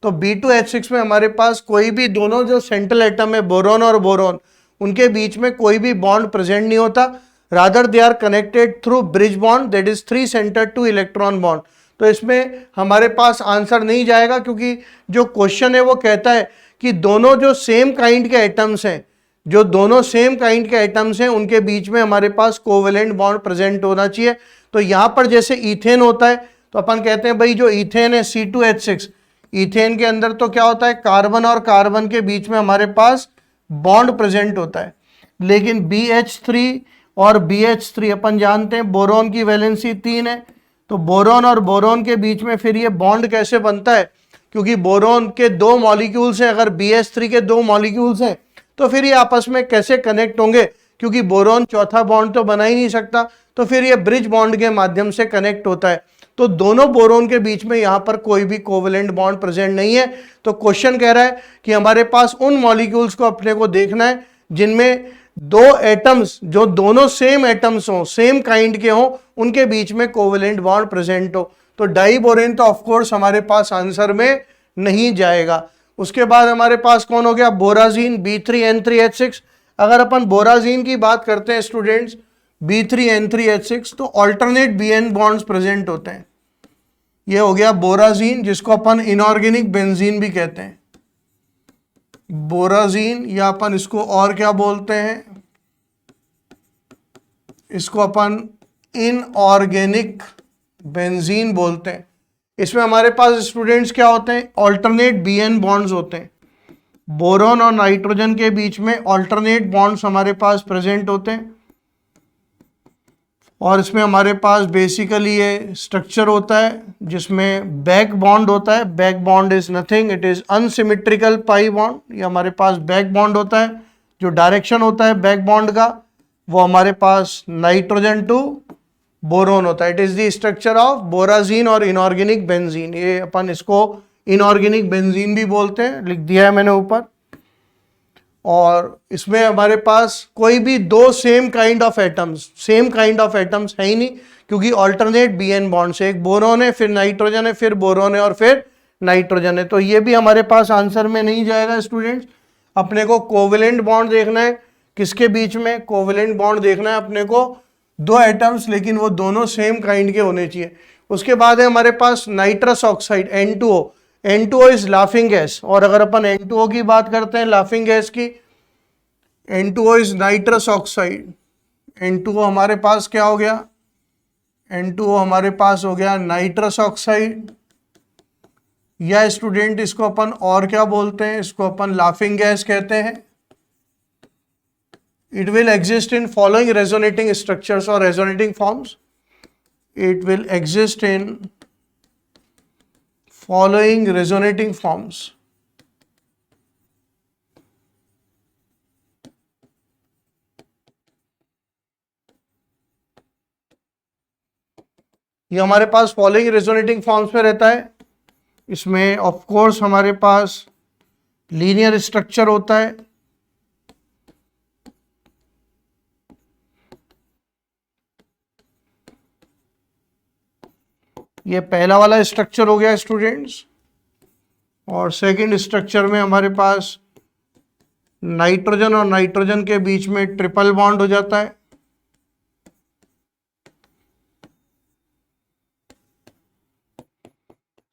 तो B2H6 में हमारे पास कोई भी, दोनों जो सेंट्रल एटम है बोरॉन और बोरॉन, उनके बीच में कोई भी बॉन्ड प्रेजेंट नहीं होता। Rather they are connected through bridge bond, that is 3 centre 2 electron bond. तो इसमें हमारे पास आंसर नहीं जाएगा, क्योंकि जो क्वेश्चन है वो कहता है कि दोनों जो सेम काइंड के एटम्स हैं, जो दोनों सेम काइंड के एटम्स हैं, उनके बीच में हमारे पास कोवेलेंट बॉन्ड प्रेजेंट होना चाहिए। तो यहां पर जैसे ईथेन होता है तो अपन कहते हैं भाई जो ईथेन है C2H6, ईथेन के अंदर तो क्या होता है, कार्बन और कार्बन के बीच में हमारे पास बॉन्ड प्रेजेंट होता है। लेकिन BH3 और BH3 अपन जानते हैं बोरॉन की वैलेंसी 3 है, तो बोरॉन और बोरॉन के बीच में फिर ये बॉन्ड कैसे बनता है, क्योंकि बोरॉन के 2 मॉलिक्यूल्स हैं, अगर BH3 के 2 मॉलिक्यूल्स हैं तो फिर ये आपस में कैसे कनेक्ट होंगे, क्योंकि बोरॉन चौथा बॉन्ड तो बना ही नहीं सकता, तो फिर ये ब्रिज बॉन्ड के माध्यम से कनेक्ट होता है। तो दोनों बोरॉन के बीच में यहां पर कोई भी कोवेलेंट बॉन्ड प्रेजेंट नहीं है। तो क्वेश्चन कह रहा है कि हमारे पास उन मॉलिक्यूल्स को अपने को देखना है जिनमें 2 एटम्स, जो दोनों सेम एटम्स हो, सेम काइंड के हो, उनके बीच में कोवेलेंट बॉन्ड प्रेजेंट हो। तो डाइबोरेन तो ऑफकोर्स हमारे पास आंसर में नहीं जाएगा। उसके बाद हमारे पास कौन हो गया, बोराजीन B3N3H6। अगर अपन बोराजीन की बात करते हैं स्टूडेंट्स, B3N3H6, तो ऑल्टरनेट BN बॉन्ड्स प्रेजेंट होते हैं। ये हो गया बोराजीन, जिसको अपन इनऑर्गेनिक बेंजीन भी कहते हैं, बोराजीन, या अपन इसको और क्या बोलते हैं, इसको अपन इनऑर्गेनिक बेंजीन बोलते हैं। इसमें हमारे पास स्टूडेंट्स क्या होते हैं, ऑल्टरनेट BN बॉन्ड्स होते हैं। बोरॉन और नाइट्रोजन के बीच में ऑल्टरनेट बॉन्ड्स हमारे पास प्रेजेंट होते हैं, और इसमें हमारे पास बेसिकली ये स्ट्रक्चर होता है जिसमें बैक बॉन्ड होता है। Back bond is nothing, it is unsymmetrical pi bond. ये हमारे पास बैक बॉन्ड होता है। जो डायरेक्शन होता है बैक बॉन्ड का वो हमारे पास नाइट्रोजन टू बोरोन होता है। It is the structure of borazine और इनऑर्गेनिक बेंजीन। ये अपन इसको इनऑर्गेनिक बेंजीन भी बोलते हैं, लिख दिया है मैंने ऊपर। और इसमें हमारे पास कोई भी 2 सेम काइंड ऑफ एटम्स है ही नहीं, क्योंकि ऑल्टरनेट BN बॉन्ड से, एक बोरोन है, फिर नाइट्रोजन है, फिर बोरोन है, और फिर नाइट्रोजन है। तो ये भी हमारे पास आंसर में नहीं जाएगा स्टूडेंट्स। अपने को कोवेलेंट बॉन्ड देखना है, किसके बीच में कोवेलेंट बॉन्ड देखना है अपने को, 2 एटम्स, लेकिन वो दोनों सेम काइंड के होने चाहिए। उसके बाद है हमारे पास nitrous oxide N2O। N2O is laughing gas, और अगर अपन N2O की बात करते हैं लाफिंग गैस की, N2O is nitrous oxide. N2O हमारे पास क्या हो गया, N2O हमारे पास हो गया नाइट्रस ऑक्साइड, या स्टूडेंट इसको अपन और क्या बोलते हैं, इसको अपन लाफिंग गैस कहते हैं। It will exist in following resonating structures or resonating forms. It will exist in following resonating forms. ये हमारे पास फॉलोइंग रेजोनेटिंग फॉर्म्स में रहता है। इसमें ऑफ कोर्स हमारे पास लीनियर स्ट्रक्चर होता है, ये पहला वाला स्ट्रक्चर हो गया स्टूडेंट्स। और सेकंड स्ट्रक्चर में हमारे पास नाइट्रोजन और नाइट्रोजन के बीच में ट्रिपल बॉन्ड हो जाता है।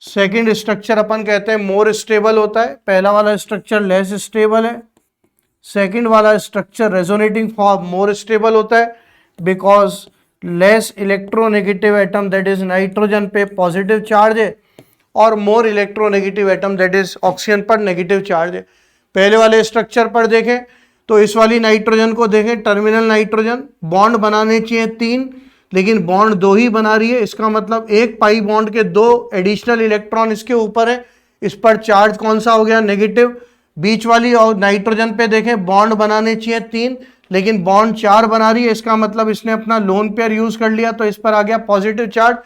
सेकंड स्ट्रक्चर अपन कहते हैं मोर स्टेबल होता है, पहला वाला स्ट्रक्चर लेस स्टेबल है। सेकंड वाला structure resonating form more stable होता है, because less electronegative atom that is nitrogen पे पॉजिटिव चार्ज है, और more electronegative atom that is oxygen पर नेगेटिव चार्ज है। पहले वाले स्ट्रक्चर पर देखें तो इस वाली नाइट्रोजन को देखें, टर्मिनल नाइट्रोजन, बॉन्ड बनाने चाहिए 3, लेकिन बॉन्ड 2 ही बना रही है। इसका मतलब एक पाई बॉन्ड के 2 एडिशनल इलेक्ट्रॉन इसके ऊपर है, इस पर चार्ज कौन सा हो गया, नेगेटिव। बीच वाली और नाइट्रोजन पे देखें बॉन्ड बनाने चाहिए 3, लेकिन बॉन्ड 4 बना रही है, इसका मतलब इसने अपना लोन पेयर यूज कर लिया, तो इस पर आ गया पॉजिटिव चार्ज।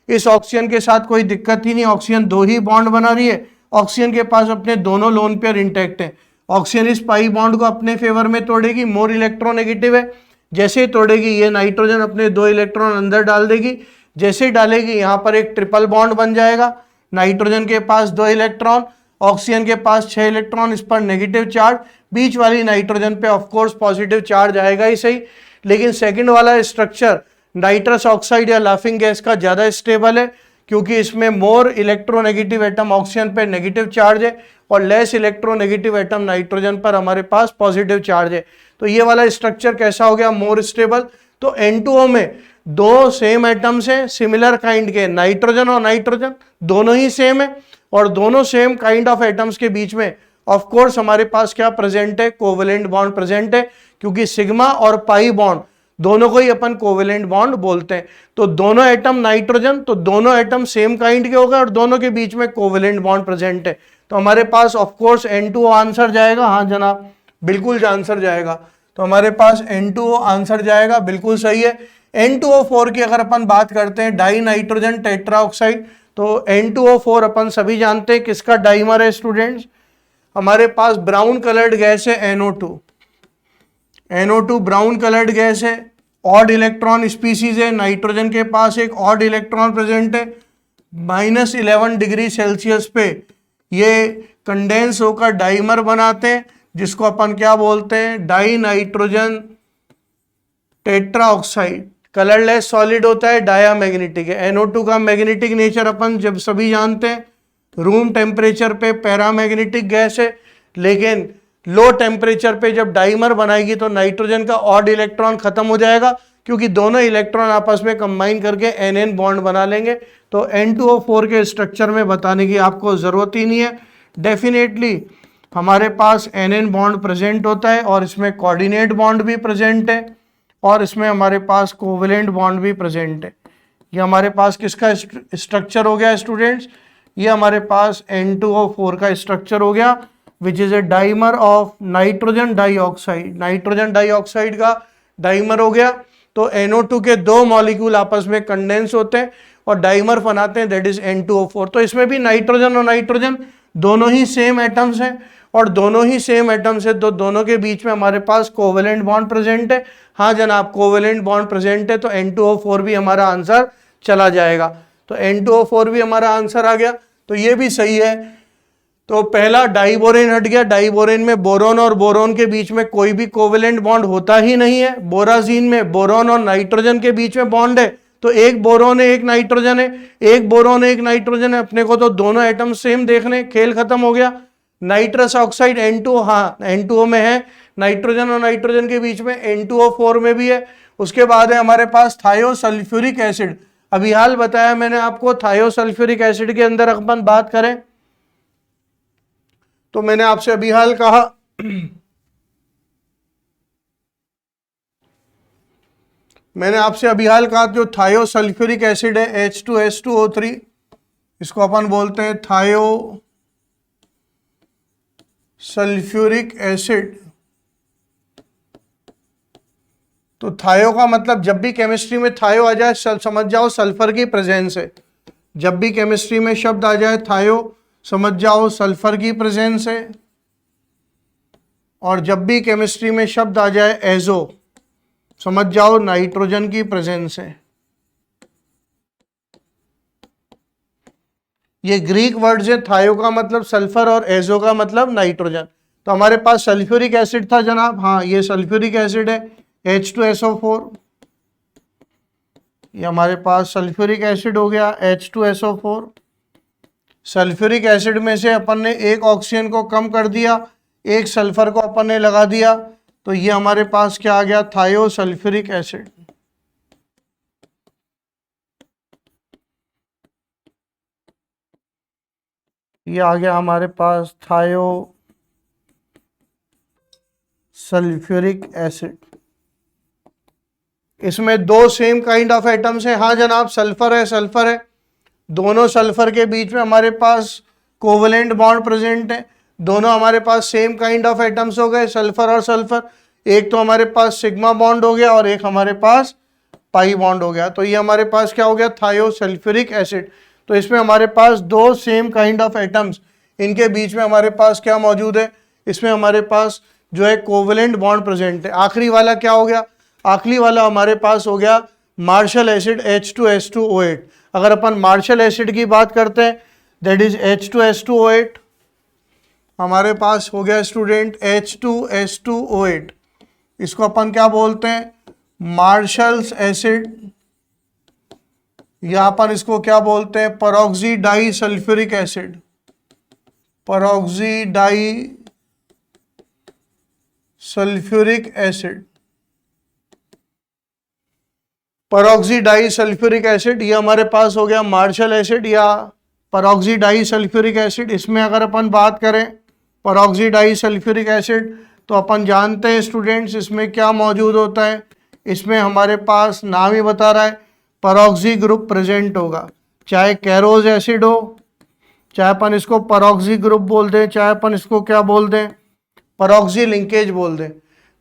इस ऑक्सीजन के साथ कोई दिक्कत ही नहीं, ऑक्सीजन 2 ही बॉन्ड बना रही है, ऑक्सीजन के पास अपने दोनों लोन पेयर इंटैक्ट है। ऑक्सीजन इस पाई बॉन्ड को अपने फेवर में तोड़ेगी, मोर इलेक्ट्रोनेगेटिव है, जैसे ही तोड़ेगी ये नाइट्रोजन अपने 2 इलेक्ट्रॉन अंदर डाल देगी, जैसे ही डालेगी यहाँ पर एक ट्रिपल बॉन्ड बन जाएगा, नाइट्रोजन के पास 2 इलेक्ट्रॉन, ऑक्सीजन के पास 6 इलेक्ट्रॉन, इस पर नेगेटिव चार्ज, बीच वाली नाइट्रोजन पे ऑफ कोर्स पॉजिटिव चार्ज आएगा ही सही। लेकिन सेकंड वाला स्ट्रक्चर नाइट्रस ऑक्साइड या लाफिंग गैस का ज्यादा स्टेबल है, क्योंकि इसमें मोर इलेक्ट्रोनेगेटिव एटम ऑक्सीजन पे नेगेटिव चार्ज है और लेस इलेक्ट्रोनेगेटिव एटम नाइट्रोजन पर हमारे पास पॉजिटिव चार्ज है। तो ये वाला स्ट्रक्चर कैसा हो गया, मोर स्टेबल। तो N2O में 2 सेम एटम्स हैं सिमिलर काइंड के, नाइट्रोजन और नाइट्रोजन दोनों ही सेम है, और दोनों सेम काइंड ऑफ एटम्स के बीच में ऑफ कोर्स हमारे पास क्या प्रेजेंट है, कोवेलेंट बॉन्ड प्रेजेंट है, क्योंकि सिग्मा और पाई बॉन्ड दोनों को ही अपन कोवेलेंट बॉन्ड बोलते हैं। तो दोनों एटम नाइट्रोजन, तो दोनों एटम सेम काइंड के हो गए और दोनों के बीच में कोवेलेंट बॉन्ड प्रेजेंट है। तो हमारे पास ऑफ कोर्स N2O आंसर जाएगा। हाँ जनाब, बिल्कुल आंसर जाएगा। तो हमारे पास N2O आंसर जाएगा, बिल्कुल सही है। N2O4 की अगर अपन बात करते हैं, डाई नाइट्रोजन टेट्राऑक्साइड, तो N2O4 अपन सभी जानते हैं किसका डाइमर है स्टूडेंट्स, हमारे पास ब्राउन कलर्ड गैस है NO2। NO2 brown coloured gas है, ऑड इलेक्ट्रॉन स्पीसीज है, नाइट्रोजन के पास एक ऑड इलेक्ट्रॉन प्रेजेंट है। -11 डिग्री सेल्सियस पे ये कंडेंस होकर डाइमर बनाते हैं, जिसको अपन क्या बोलते हैं, die nitrogen tetroxide. Colourless solid होता है, डायामैग्नेटिक है। NO2 का मैग्नेटिक नेचर अपन जब सभी जानते हैं, रूम टेम्परेचर पे पैरामैग्नेटिक गैस है, लेकिन लो टेम्परेचर पे जब डाइमर बनाएगी तो नाइट्रोजन का ऑड इलेक्ट्रॉन खत्म हो जाएगा, क्योंकि दोनों इलेक्ट्रॉन आपस में कंबाइन करके NN बॉन्ड बना लेंगे। तो N2O4 के स्ट्रक्चर में बताने की आपको जरूरत ही नहीं है। डेफिनेटली हमारे पास NN बॉन्ड प्रेजेंट होता है और इसमें कोऑर्डिनेट बॉन्ड भी प्रेजेंट है और इसमें हमारे पास कोवेलेंट बॉन्ड भी प्रेजेंट है। ये हमारे पास किसका स्ट्रक्चर हो गया स्टूडेंट्स, ये हमारे पास N2O4 का स्ट्रक्चर हो गया, which is a dimer of nitrogen dioxide. Nitrogen dioxide का डाइमर हो गया। तो NO2 के 2 मॉलिक्यूल आपस में कंडेंस होते हैं और डाइमर बनाते हैं, दैट इज N2O4। तो इसमें भी नाइट्रोजन और नाइट्रोजन दोनों ही सेम एटम्स हैं, और दोनों ही सेम एटम्स है तो दोनों के बीच में हमारे पास कोवेलेंट बॉन्ड प्रेजेंट है। हाँ जनाब, कोवेलेंट बॉन्ड प्रेजेंट है, तो N2O4 भी हमारा आंसर चला जाएगा। तो N2O4 भी हमारा आंसर आ गया, तो ये भी सही है। तो पहला डाइबोरेन हट गया, डाइबोरेन में बोरोन और बोरोन के बीच में कोई भी कोवेलेंट बॉन्ड होता ही नहीं है। बोराजीन में बोरोन और नाइट्रोजन के बीच में बॉन्ड है, तो एक बोरोन है एक नाइट्रोजन है, एक बोरोन है एक नाइट्रोजन है, अपने को तो दोनों एटम सेम देखने, खेल खत्म हो गया। नाइट्रस ऑक्साइड N2O, हाँ N2O में है, नाइट्रोजन और नाइट्रोजन के बीच में N2O4 में भी है। उसके बाद है हमारे पास थायोसल्फ्यूरिक एसिड। अभी हाल बताया मैंने आपको, थायोसल्फ्यूरिक एसिड के अंदर अपन बात करें तो मैंने आपसे अभी हाल कहा मैंने आपसे अभी हाल कहा जो थायोसल्फ्यूरिक एसिड है H2S2O3, इसको अपन बोलते हैं थायोसल्फ्यूरिक एसिड। तो थायो का मतलब जब भी केमिस्ट्री में थायो आ जाए समझ जाओ सल्फर की प्रेजेंस है। जब भी केमिस्ट्री में शब्द आ जाए थायो समझ जाओ सल्फर की प्रेजेंस है, और जब भी केमिस्ट्री में शब्द आ जाए एजो समझ जाओ नाइट्रोजन की प्रेजेंस है। ये ग्रीक वर्ड्स है, थायो का मतलब सल्फर और एजो का मतलब नाइट्रोजन। तो हमारे पास सल्फ्यूरिक एसिड था जनाब, हाँ ये सल्फ्यूरिक एसिड है H2SO4, ये हमारे पास सल्फ्यूरिक एसिड हो गया H2SO4। सल्फ्यूरिक एसिड में से अपन ने एक ऑक्सीजन को कम कर दिया, एक सल्फर को अपन ने लगा दिया, तो ये हमारे पास क्या आ गया, थायोसल्फ्यूरिक एसिड। ये आ गया हमारे पास थायोसल्फ्यूरिक एसिड। इसमें 2 सेम काइंड ऑफ एटम्स हैं। हाँ जनाब, सल्फर है, सल्फर है, दोनों सल्फर के बीच में हमारे पास कोवेलेंट बॉन्ड प्रेजेंट है, दोनों हमारे पास सेम काइंड ऑफ एटम्स हो गए, सल्फर और सल्फर। एक तो हमारे पास सिग्मा बॉन्ड हो गया और एक हमारे पास पाई बॉन्ड हो गया। तो ये हमारे पास क्या हो गया, थायोसल्फ्यूरिक एसिड। तो इसमें हमारे पास दो सेम काइंड ऑफ एटम्स, इनके बीच में हमारे पास क्या मौजूद है, इसमें हमारे पास जो है कोवेलेंट बॉन्ड प्रेजेंट है। आखिरी वाला क्या हो गया, आखिरी वाला हमारे पास हो गया मार्शल एसिड H2S2O8। अगर अपन मार्शल एसिड की बात करते हैं, दैट इज H2S2O8, हमारे पास हो गया स्टूडेंट H2S2O8। इसको अपन क्या बोलते हैं, मार्शल्स एसिड, या अपन इसको क्या बोलते हैं, peroxy di sulphuric acid, peroxy di sulphuric acid, peroxy di sulphuric acid. ये हमारे पास हो गया मार्शल एसिड या परऑक्सी डाई सल्फ्यूरिक एसिड। इसमें अगर अपन बात करें परऑक्सी डाई सल्फ्यूरिक एसिड, तो अपन जानते हैं स्टूडेंट्स इसमें क्या मौजूद होता है, इसमें हमारे पास नाम ही बता रहा है परऑक्सी ग्रुप प्रेजेंट होगा, चाहे कैरोज एसिड हो, चाहे अपन इसको परऑक्सी ग्रुप बोल दें, चाहे अपन इसको क्या बोल दें, परऑक्सी लिंकेज बोल दें।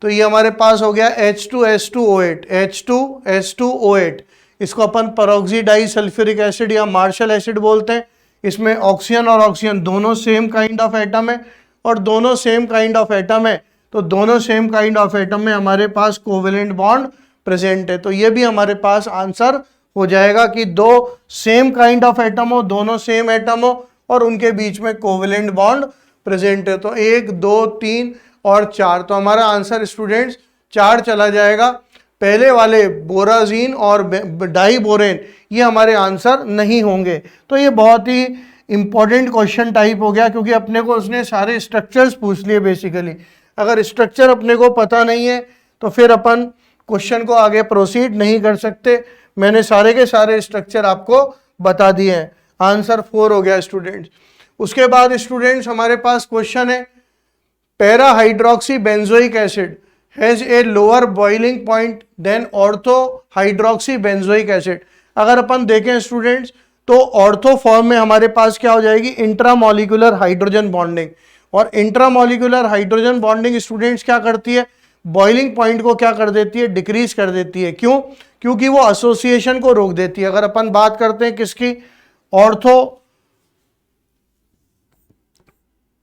तो ये हमारे पास हो गया H2S2O8, H2S2O8। इसको अपन परऑक्सी डाई सल्फ्यूरिक एसिड या मार्शल एसिड बोलते हैं। इसमें ऑक्सीजन और ऑक्सीजन दोनों सेम काइंड ऑफ एटम है, और दोनों सेम काइंड ऑफ एटम है तो दोनों सेम काइंड ऑफ एटम में हमारे पास कोवेलेंट बॉन्ड प्रेजेंट है। तो ये भी हमारे पास आंसर हो जाएगा कि दो सेम काइंड ऑफ एटम हो, दोनों सेम एटम हो और उनके बीच में कोवेलेंट बॉन्ड प्रेजेंट है। तो 1, 2, 3 और 4, तो हमारा आंसर स्टूडेंट्स 4 चला जाएगा। पहले वाले बोराजीन और डाईबोरेन ये हमारे आंसर नहीं होंगे। तो ये बहुत ही इंपॉर्टेंट क्वेश्चन टाइप हो गया, क्योंकि अपने को उसने सारे स्ट्रक्चर्स पूछ लिए बेसिकली। अगर स्ट्रक्चर अपने को पता नहीं है तो फिर अपन क्वेश्चन को आगे प्रोसीड नहीं कर सकते। मैंने सारे के सारे स्ट्रक्चर आपको बता दिए हैं। आंसर 4 हो गया स्टूडेंट्स। उसके बाद स्टूडेंट्स हमारे पास क्वेश्चन है, para hydroxy benzoic acid has a lower boiling point than ortho hydroxy benzoic acid. अगर अपन देखें स्टूडेंट्स तो ऑर्थो फॉर्म में हमारे पास क्या हो जाएगी, इंट्रामॉलिक्यूलर हाइड्रोजन बॉन्डिंग। और इंट्रामॉलिक्यूलर हाइड्रोजन बॉन्डिंग स्टूडेंट्स क्या करती है, बॉइलिंग पॉइंट को क्या कर देती है, डिक्रीज कर देती है। क्यों, क्योंकि वो एसोसिएशन को रोक देती है। अगर अपन बात करते हैं किसकी,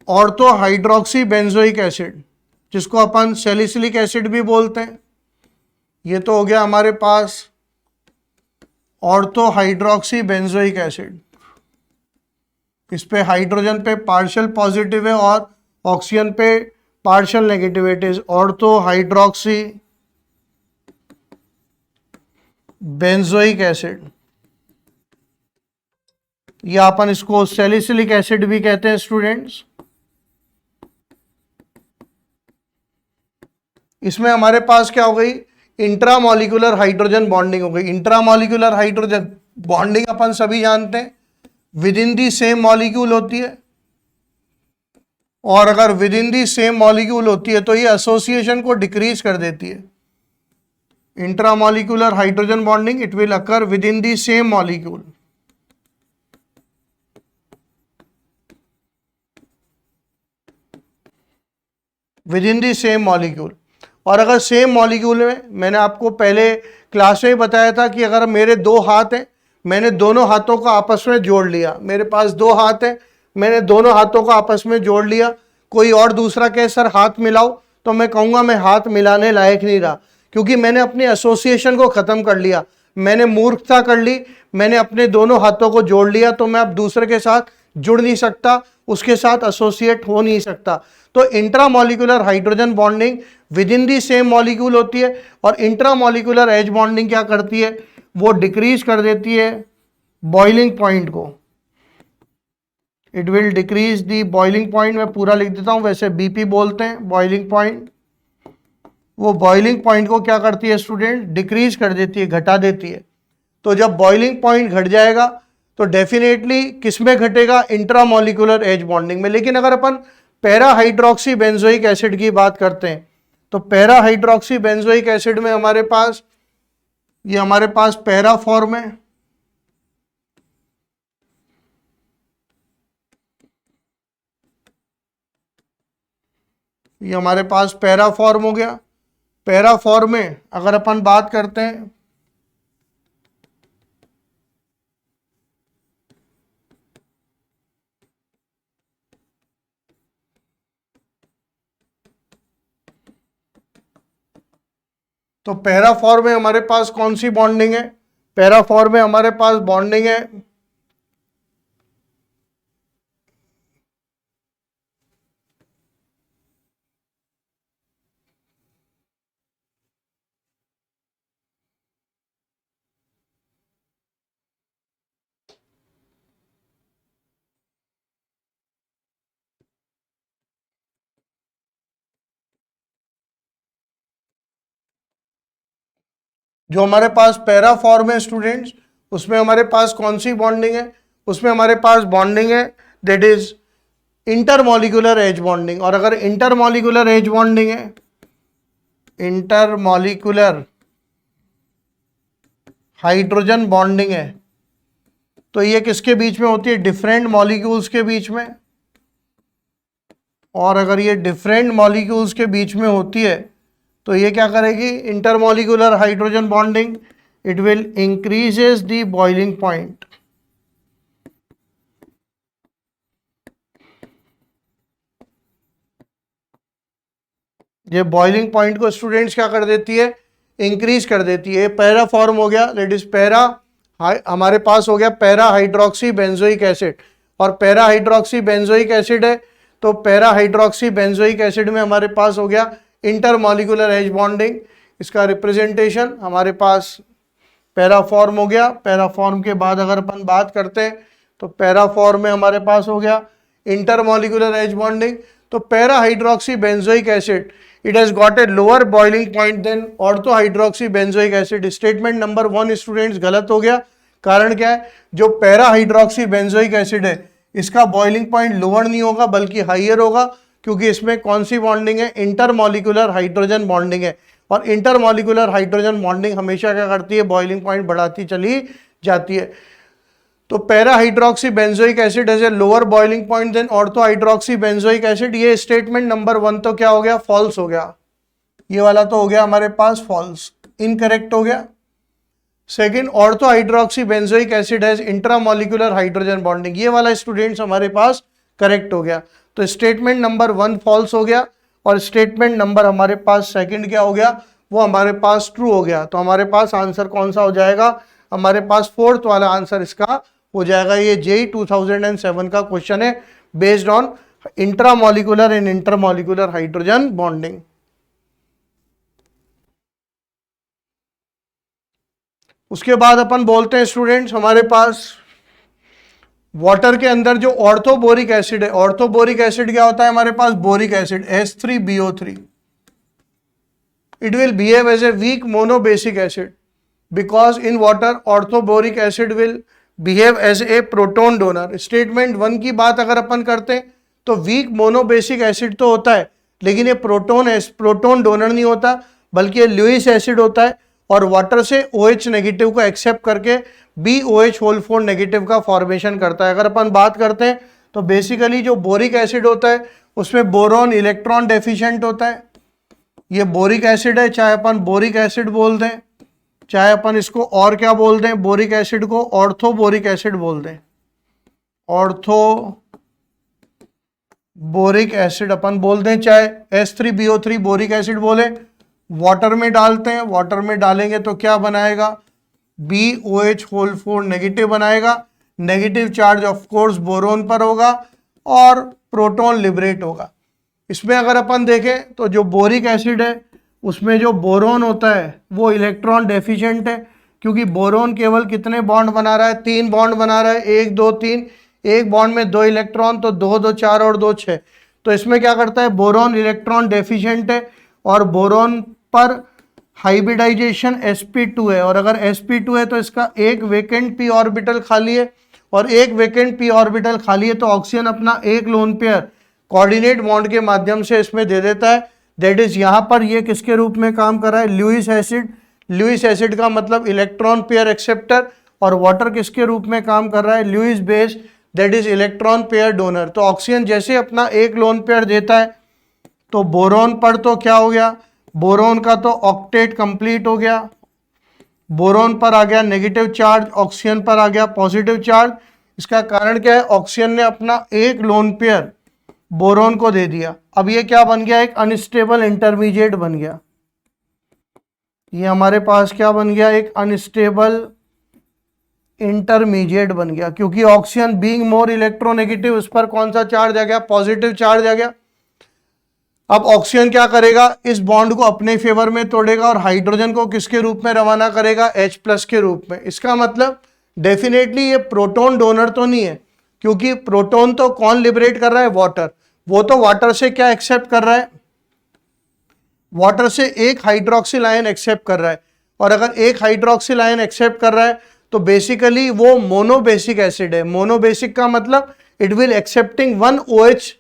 ऑर्थो हाइड्रोक्सी बेंजोइक एसिड, जिसको अपन सैलिसिलिक एसिड भी बोलते हैं। ये तो हो गया हमारे पास ऑर्थो हाइड्रोक्सी बेंजोइक एसिड। इस पे हाइड्रोजन पे पार्शियल पॉजिटिव है और ऑक्सीजन पे partial negative. It is ortho hydroxy benzoic acid, या अपन इसको सैलिसिलिक एसिड भी कहते हैं स्टूडेंट्स। इसमें हमारे पास क्या हो गई, इंट्रामॉलिक्यूलर हाइड्रोजन बॉन्डिंग हो गई। इंट्रामॉलिक्यूलर हाइड्रोजन बॉन्डिंग अपन सभी जानते हैं with in the same molecule होती है, और अगर with in the same molecule होती है तो ये एसोसिएशन को डिक्रीज कर देती है। Intramolecular hydrogen bonding it will occur with in the same molecule. With in the same molecule. और अगर सेम मॉलिक्यूल में, मैंने आपको पहले क्लास में बताया था कि अगर मेरे 2 हाथ हैं, मैंने दोनों हाथों को आपस में जोड़ लिया, मेरे पास 2 हाथ हैं, मैंने दोनों हाथों को आपस में जोड़ लिया, कोई और दूसरा कहे सर हाथ मिलाओ, तो मैं कहूँगा मैं हाथ मिलाने लायक नहीं रहा, क्योंकि मैंने अपनी एसोसिएशन को ख़त्म कर लिया, मैंने मूर्खता कर ली, मैंने अपने दोनों हाथों को जोड़ लिया, तो मैं अब दूसरे के साथ जुड़ नहीं सकता, उसके साथ एसोसिएट हो नहीं सकता। तो intramolecular hydrogen bonding with in the same molecule होती है, और इंट्रामॉलिक्यूलर एज बॉन्डिंग क्या करती है, वो डिक्रीज कर देती है बॉइलिंग पॉइंट को। It will decrease the boiling point. मैं पूरा लिख देता हूं, वैसे बीपी बोलते हैं बॉइलिंग पॉइंट। वो बॉइलिंग पॉइंट को क्या करती है स्टूडेंट, डिक्रीज कर देती है, घटा देती है। तो जब बॉइलिंग पॉइंट घट जाएगा तो डेफिनेटली किस में घटेगा, इंट्रामॉलिक्यूलर एज बॉन्डिंग में। लेकिन अगर अपन पैरा हाइड्रोक्सी बेंजोइक एसिड की बात करते हैं तो पैरा हाइड्रोक्सी बेंजोइक एसिड में हमारे पास, ये हमारे पास पैरा फॉर्म है, ये हमारे पास पैरा फॉर्म हो गया। पैरा फॉर्म में अगर अपन बात करते हैं तो पैरा फॉर्म में हमारे पास कौन सी बॉन्डिंग है? पैरा फॉर्म में हमारे पास बॉन्डिंग है जो हमारे पास पैरा फॉर्म है स्टूडेंट्स, उसमें हमारे पास कौन सी बॉन्डिंग है? उसमें हमारे पास बॉन्डिंग है that is intermolecular H bonding. और अगर इंटरमॉलिक्यूलर एज बॉन्डिंग है, इंटरमॉलिक्यूलर हाइड्रोजन बॉन्डिंग है, तो ये किसके बीच में होती है? डिफरेंट मॉलिक्यूल्स के बीच में। और अगर ये डिफरेंट मॉलिक्यूल्स के बीच में होती है तो ये क्या करेगी? Intermolecular hydrogen bonding, it will increases the boiling point. ये बॉइलिंग पॉइंट को स्टूडेंट्स क्या कर देती है? इंक्रीज कर देती है। पैरा फॉर्म हो गया, दैट इज पैरा, हमारे पास हो गया पैरा हाइड्रोक्सी बेंजोइक एसिड। और पैरा हाइड्रोक्सी बेंजोइक एसिड है, तो पैरा हाइड्रोक्सी बेंजोइक एसिड में हमारे पास हो गया इंटरमॉलिक्यूलर एज बॉन्डिंग। इसका रिप्रेजेंटेशन हमारे पास पैरा फॉर्म हो गया। पैरा फॉर्म के बाद अगर अपन बात करते हैं तो पैरा फॉर्म में हमारे पास हो गया इंटरमॉलिक्यूलर एज बॉन्डिंग। तो para hydroxy benzoic acid, it has got a lower boiling point than ortho hydroxy benzoic acid। Statement number 1 students गलत हो गया। कारण क्या है? जो पैरा हाइड्रोक्सी बेंजोइक एसिड है इसका बॉइलिंग पॉइंट लोअर नहीं होगा बल्कि हाइयर होगा, क्योंकि इसमें कौन सी बॉन्डिंग है? इंटरमॉलिक्यूलर हाइड्रोजन बॉन्डिंग है। और इंटरमॉलिक्यूलर हाइड्रोजन बॉन्डिंग हमेशा क्या करती है? बॉइलिंग पॉइंट बढ़ाती चली जाती है। तो para hydroxy benzoic acid has a lower boiling point than ortho hydroxy benzoic acid. ये स्टेटमेंट नंबर 1 तो क्या हो गया? फॉल्स हो गया। ये वाला तो हो गया हमारे पास फॉल्स, इनकरेक्ट हो गया। Second, ortho hydroxy benzoic acid has intramolecular hydrogen bonding, ये वाला स्टूडेंट्स हमारे पास करेक्ट हो गया। तो स्टेटमेंट नंबर 1 फॉल्स हो गया और स्टेटमेंट नंबर हमारे पास सेकंड क्या हो गया? वो हमारे पास ट्रू हो गया। तो हमारे पास आंसर कौन सा हो जाएगा? हमारे पास फोर्थ वाला आंसर इसका हो जाएगा। ये जेई 2007 का क्वेश्चन है based on intramolecular and intermolecular hydrogen bonding. उसके बाद अपन बोलते हैं स्टूडेंट्स हमारे पास वाटर के अंदर जो ऑर्थोबोरिक एसिड है, ऑर्थोबोरिक एसिड क्या होता है? हमारे पास boric acid H3BO3, it will behave as a weak monobasic acid because in water orthoboric acid will behave as a proton donor। Statement 1 की बात अगर अपन करते हैं तो वीक मोनोबेसिक एसिड तो होता है, लेकिन ये प्रोटोन डोनर नहीं होता बल्कि ये लुईस एसिड होता है और वाटर से OH नेगेटिव को एक्सेप्ट करके BOH होल 4 नेगेटिव का फॉर्मेशन करता है। अगर अपन बात करते हैं तो बेसिकली जो बोरिक एसिड होता है उसमें बोरॉन इलेक्ट्रॉन डेफिशिएंट होता है। ये बोरिक एसिड है, चाहे अपन बोरिक एसिड बोल दें, चाहे अपन इसको और क्या बोल दें, बोरिक एसिड को ऑर्थोबोरिक एसिड बोल दें, ऑर्थो बोरिक एसिड अपन बोल दें, चाहे H3BO3 बोरिक एसिड बोले। वाटर में डालते हैं, वाटर में डालेंगे तो क्या बनाएगा? BOH होल 4 नेगेटिव बनाएगा। Negative charge of course boron पर होगा और प्रोटॉन लिबरेट होगा। इसमें अगर अपन देखें तो जो बोरिक एसिड है उसमें जो बोरोन होता है वो इलेक्ट्रॉन डेफिशिएंट है, क्योंकि बोरोन केवल कितने बॉन्ड बना रहा है? 3 बॉन्ड बना रहा है, 1 2 3। एक बॉन्ड में 2 इलेक्ट्रॉन, तो 2 2 4 और 2 6। तो इसमें क्या करता है? बोरोन इलेक्ट्रॉन डेफिशिएंट है और बोरोन पर हाइब्रिडाइजेशन sp2 है। और अगर sp2 है तो इसका एक वेकेंट p ऑर्बिटल खाली है, और एक वेकेंट p ऑर्बिटल खाली है तो ऑक्सीजन अपना एक लोन पेयर कोऑर्डिनेट बॉन्ड के माध्यम से इसमें दे देता है। दैट इज यहाँ पर ये किसके रूप में काम कर रहा है? Lewis acid. लुईस एसिड का मतलब इलेक्ट्रॉन पेयर एक्सेप्टर, और वाटर किसके रूप में काम कर रहा है? Lewis base, that is electron pair donor. तो ऑक्सीजन जैसे अपना एक लोन पेयर देता है तो बोरोन पर तो क्या हो गया, बोरोन का तो ऑक्टेट कंप्लीट हो गया, बोरोन पर आ गया नेगेटिव चार्ज, ऑक्सीजन पर आ गया पॉजिटिव चार्ज। इसका कारण क्या है, ऑक्सीजन ने अपना एक लोन पेयर बोरोन को दे दिया। अब ये क्या बन गया, एक अनस्टेबल इंटरमीडिएट बन गया। ये हमारे पास क्या बन गया, एक अनस्टेबल इंटरमीडिएट बन गया, क्योंकि ऑक्सीजन बीइंग मोर इलेक्ट्रोनेगेटिव, उस पर कौन सा चार्ज आ गया, पॉजिटिव चार्ज आ गया। अब ऑक्सीजन क्या करेगा, इस बॉन्ड को अपने फेवर में तोड़ेगा और हाइड्रोजन को किसके रूप में रवाना करेगा, H+ के रूप में। इसका मतलब डेफिनेटली ये प्रोटॉन डोनर तो नहीं है, क्योंकि प्रोटॉन तो कौन लिबरेट कर रहा है, वाटर। वो तो वाटर से क्या एक्सेप्ट कर रहा है, वाटर से एक हाइड्रोक्सिल आयन एक्सेप्ट कर रहा है। और अगर एक हाइड्रोक्सिल आयन एक्सेप्ट कर रहा है तो बेसिकली वो मोनोबेसिक एसिड है। मोनोबेसिक का मतलब it will accepting one OH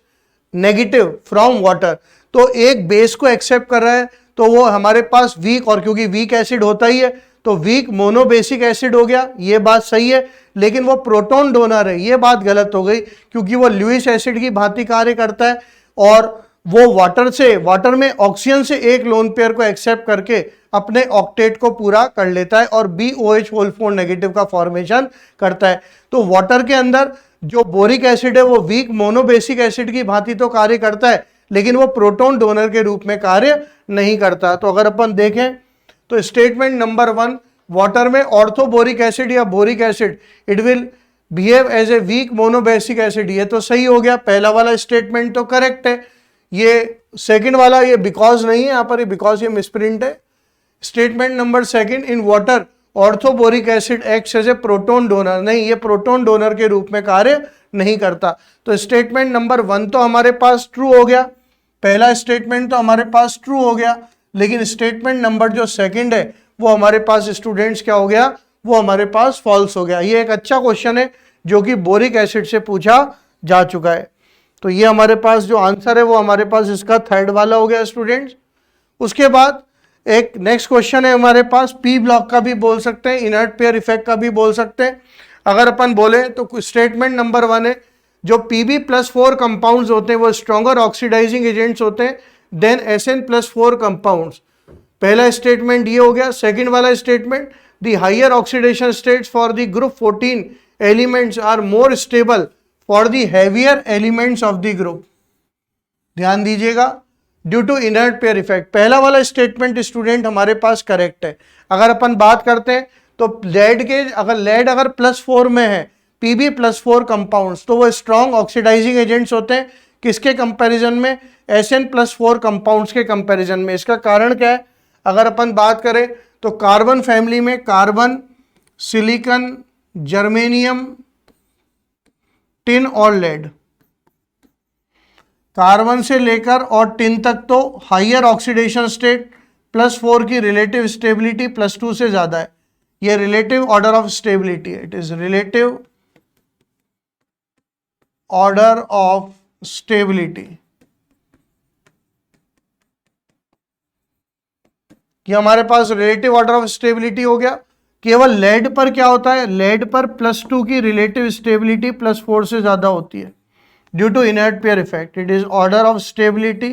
negative from water. तो एक बेस को एक्सेप्ट कर रहा है तो वो हमारे पास वीक, और क्योंकि वीक एसिड होता ही है तो वीक मोनोबेसिक एसिड हो गया, ये बात सही है। लेकिन वो प्रोटॉन डोनर है, ये बात गलत हो गई, क्योंकि वो लुईस एसिड की भांति कार्य करता है और वो वाटर में ऑक्सीजन से एक लोन पेयर को एक्सेप्ट करके अपने ऑक्टेट को पूरा कर लेता है और BOH नेगेटिव का फॉर्मेशन करता है। तो वाटर के अंदर जो बोरिक एसिड है वो वीक मोनोबेसिक एसिड की भांति तो कार्य करता है, लेकिन वो प्रोटॉन डोनर के रूप में कार्य नहीं करता। तो अगर अपन देखें तो स्टेटमेंट नंबर 1, वाटर में ऑर्थोबोरिक एसिड या boric acid it will behave as a weak monobasic acid, ये तो सही हो गया, पहला वाला स्टेटमेंट तो करेक्ट है। ये सेकंड वाला ये बिकॉज नहीं है यहाँ पर, ये बिकॉज ये मिसप्रिंट है। Statement number 2, in water orthoboric acid acts as a proton donor, नहीं, ये प्रोटॉन डोनर के रूप में कार्य नहीं करता। तो स्टेटमेंट नंबर 1 तो हमारे पास ट्रू हो गया, पहला स्टेटमेंट तो हमारे पास ट्रू हो गया, लेकिन स्टेटमेंट नंबर जो 2 है वो हमारे पास स्टूडेंट्स क्या हो गया, वो हमारे पास फॉल्स हो गया। ये एक अच्छा क्वेश्चन है जो कि बोरिक एसिड से पूछा जा चुका है। तो ये हमारे पास जो आंसर है वो हमारे पास इसका 3rd वाला हो गया स्टूडेंट्स। उसके बाद एक नेक्स्ट क्वेश्चन है हमारे पास, पी ब्लॉक का भी बोल सकते हैं, इनर्ट पेयर इफेक्ट का भी बोल सकते हैं। अगर अपन बोले तो स्टेटमेंट नंबर 1 है, जो Pb+4 कंपाउंड्स होते हैं वो स्ट्रॉन्गर ऑक्सीडाइजिंग एजेंट्स होते हैं देन Sn+4 कंपाउंड्स। पहला स्टेटमेंट ये हो गया। सेकंड वाला statement, the higher oxidation states for the group 14 elements are more stable for the heavier elements of the group. ध्यान दीजिएगा, due to inert pair effect, पहला वाला स्टेटमेंट स्टूडेंट हमारे पास करेक्ट है। अगर अपन बात करते हैं तो लेड अगर +4 में है, Pb+4 कंपाउंड्स, तो वो स्ट्रॉन्ग ऑक्सीडाइजिंग एजेंट्स होते हैं, किसके कंपैरिजन में, Sn+4 कंपाउंड्स के कंपैरिजन में। इसका कारण क्या है, अगर अपन बात करें तो कार्बन फैमिली में कार्बन, सिलिकॉन, जर्मेनियम, टिन और लेड, कार्बन से लेकर और टिन तक तो हायर ऑक्सीडेशन स्टेट +4 की रिलेटिव स्टेबिलिटी +2 से ज्यादा है। ये रिलेटिव ऑर्डर ऑफ स्टेबिलिटी है, it is relative order of stability. ये हमारे पास रिलेटिव ऑर्डर ऑफ स्टेबिलिटी हो गया। केवल लेड पर क्या होता है, लेड पर +2 की रिलेटिव स्टेबिलिटी +4 से ज्यादा होती है due to inert pair effect. It is order of stability,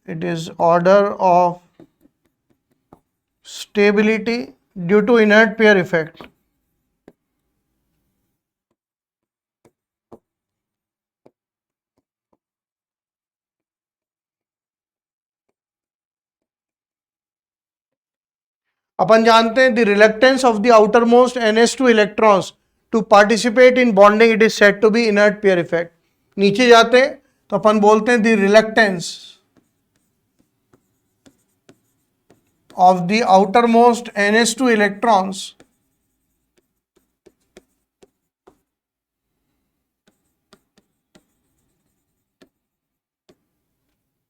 it is order of stability due to inert pair effect. अपन जानते हैं the reluctance of the outermost NH2 electrons to participate in bonding, it is said to be inert pair effect. नीचे जाते हैं तो अपन बोलते हैं the reluctance of the outermost NH2 electrons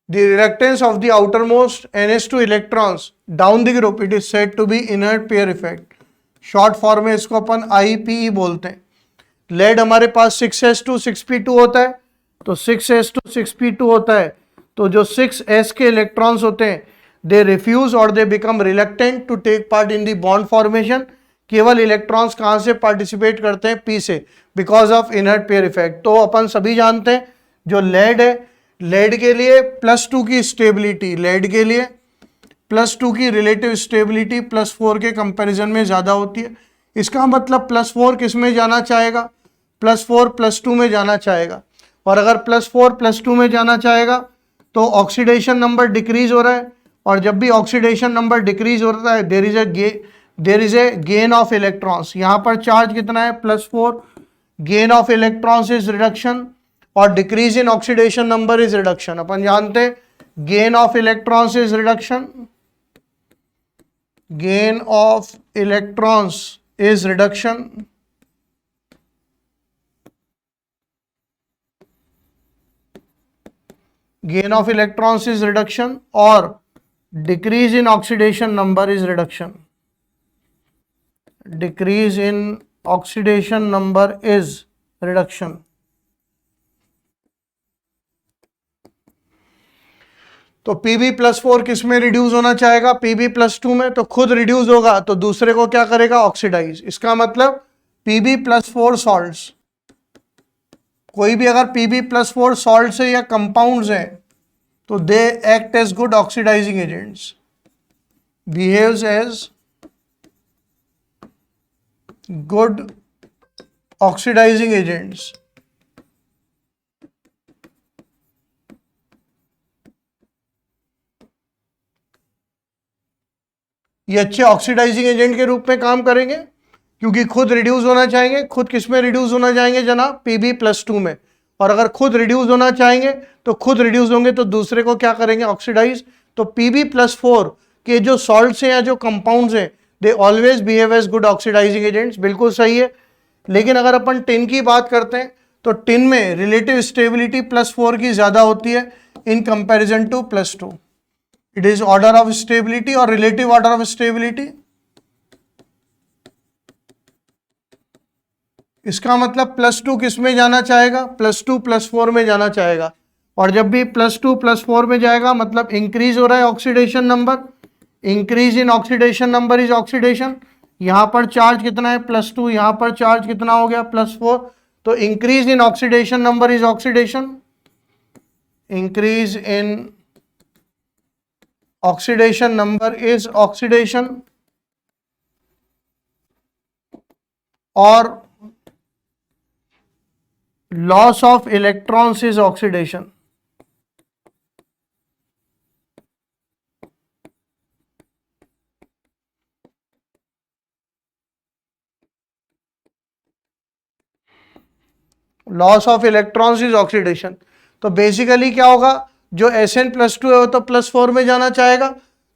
the reluctance of the outermost NH2 electrons down the group, it is said to be inert pair effect। Short form में इसको अपन IPE बोलते हैं। लेड हमारे पास 6s2 6p2 होता है, तो 6s2 6p2 होता है, तो जो 6s के इलेक्ट्रॉन्स होते हैं दे रिफ्यूज और they become reluctant to take part in the bond formation. केवल इलेक्ट्रॉन्स कहाँ से पार्टिसिपेट करते हैं, P से, because of inert pair effect. तो अपन सभी जानते हैं जो लेड है, लेड के लिए +2 की स्टेबिलिटी, लेड के लिए +2 की रिलेटिव स्टेबिलिटी +4 के कंपैरिजन में ज़्यादा होती है। इसका मतलब +4 किस में जाना चाहेगा, +4 +2 में जाना चाहेगा। और अगर +4 +2 में जाना चाहेगा तो ऑक्सीडेशन नंबर डिक्रीज हो रहा है, और जब भी ऑक्सीडेशन नंबर डिक्रीज हो रहा है there is a gain of electrons. यहाँ पर चार्ज कितना है, +4, gain of electrons is reduction और decrease in oxidation number is reduction. अपन जानते हैं gain of electrons is reduction, gain of electrons is reduction, gain of electrons is reduction और decrease in oxidation number is reduction, decrease in oxidation number is reduction। तो Pb+4 किस में reduce होना चाहेगा, Pb+2 में। तो खुद रिड्यूस होगा तो दूसरे को क्या करेगा, ऑक्सीडाइज। इसका मतलब Pb+4 सॉल्ट्स, कोई भी अगर Pb+4 सॉल्ट्स है या कंपाउंड्स हैं तो they act as good oxidising agents, behaves as good oxidising agents. ये अच्छे ऑक्सीडाइजिंग एजेंट के रूप में काम करेंगे क्योंकि खुद रिड्यूस होना चाहेंगे। खुद किस में रिड्यूस होना चाहेंगे जनाब, Pb+2 में। और अगर खुद रिड्यूस होना चाहेंगे तो खुद रिड्यूस होंगे तो दूसरे को क्या करेंगे, ऑक्सीडाइज। तो Pb+4 के जो सॉल्ट्स हैं या जो कंपाउंड्स हैं they always behave as good oxidising agents, बिल्कुल सही है। लेकिन अगर अपन टिन की बात करते हैं तो टिन में रिलेटिव स्टेबिलिटी +4 की ज्यादा होती है in comparison to +2। It is order of stability और रिलेटिव ऑर्डर ऑफ स्टेबिलिटी। इसका मतलब +2 किस में जाना चाहेगा, +2 +4 में जाना चाहेगा। और जब भी +2 +4 में जाएगा मतलब इंक्रीज हो रहा है oxidation number, increase in oxidation number is oxidation. यहां पर चार्ज कितना है, +2, यहां पर चार्ज कितना हो गया, +4। तो increase in oxidation number is oxidation, increase in oxidation number is oxidation. और loss of electrons is oxidation. Loss of electrons is oxidation. तो बेसिकली क्या होगा, जो Sn+2 है वो तो +4 में जाना चाहेगा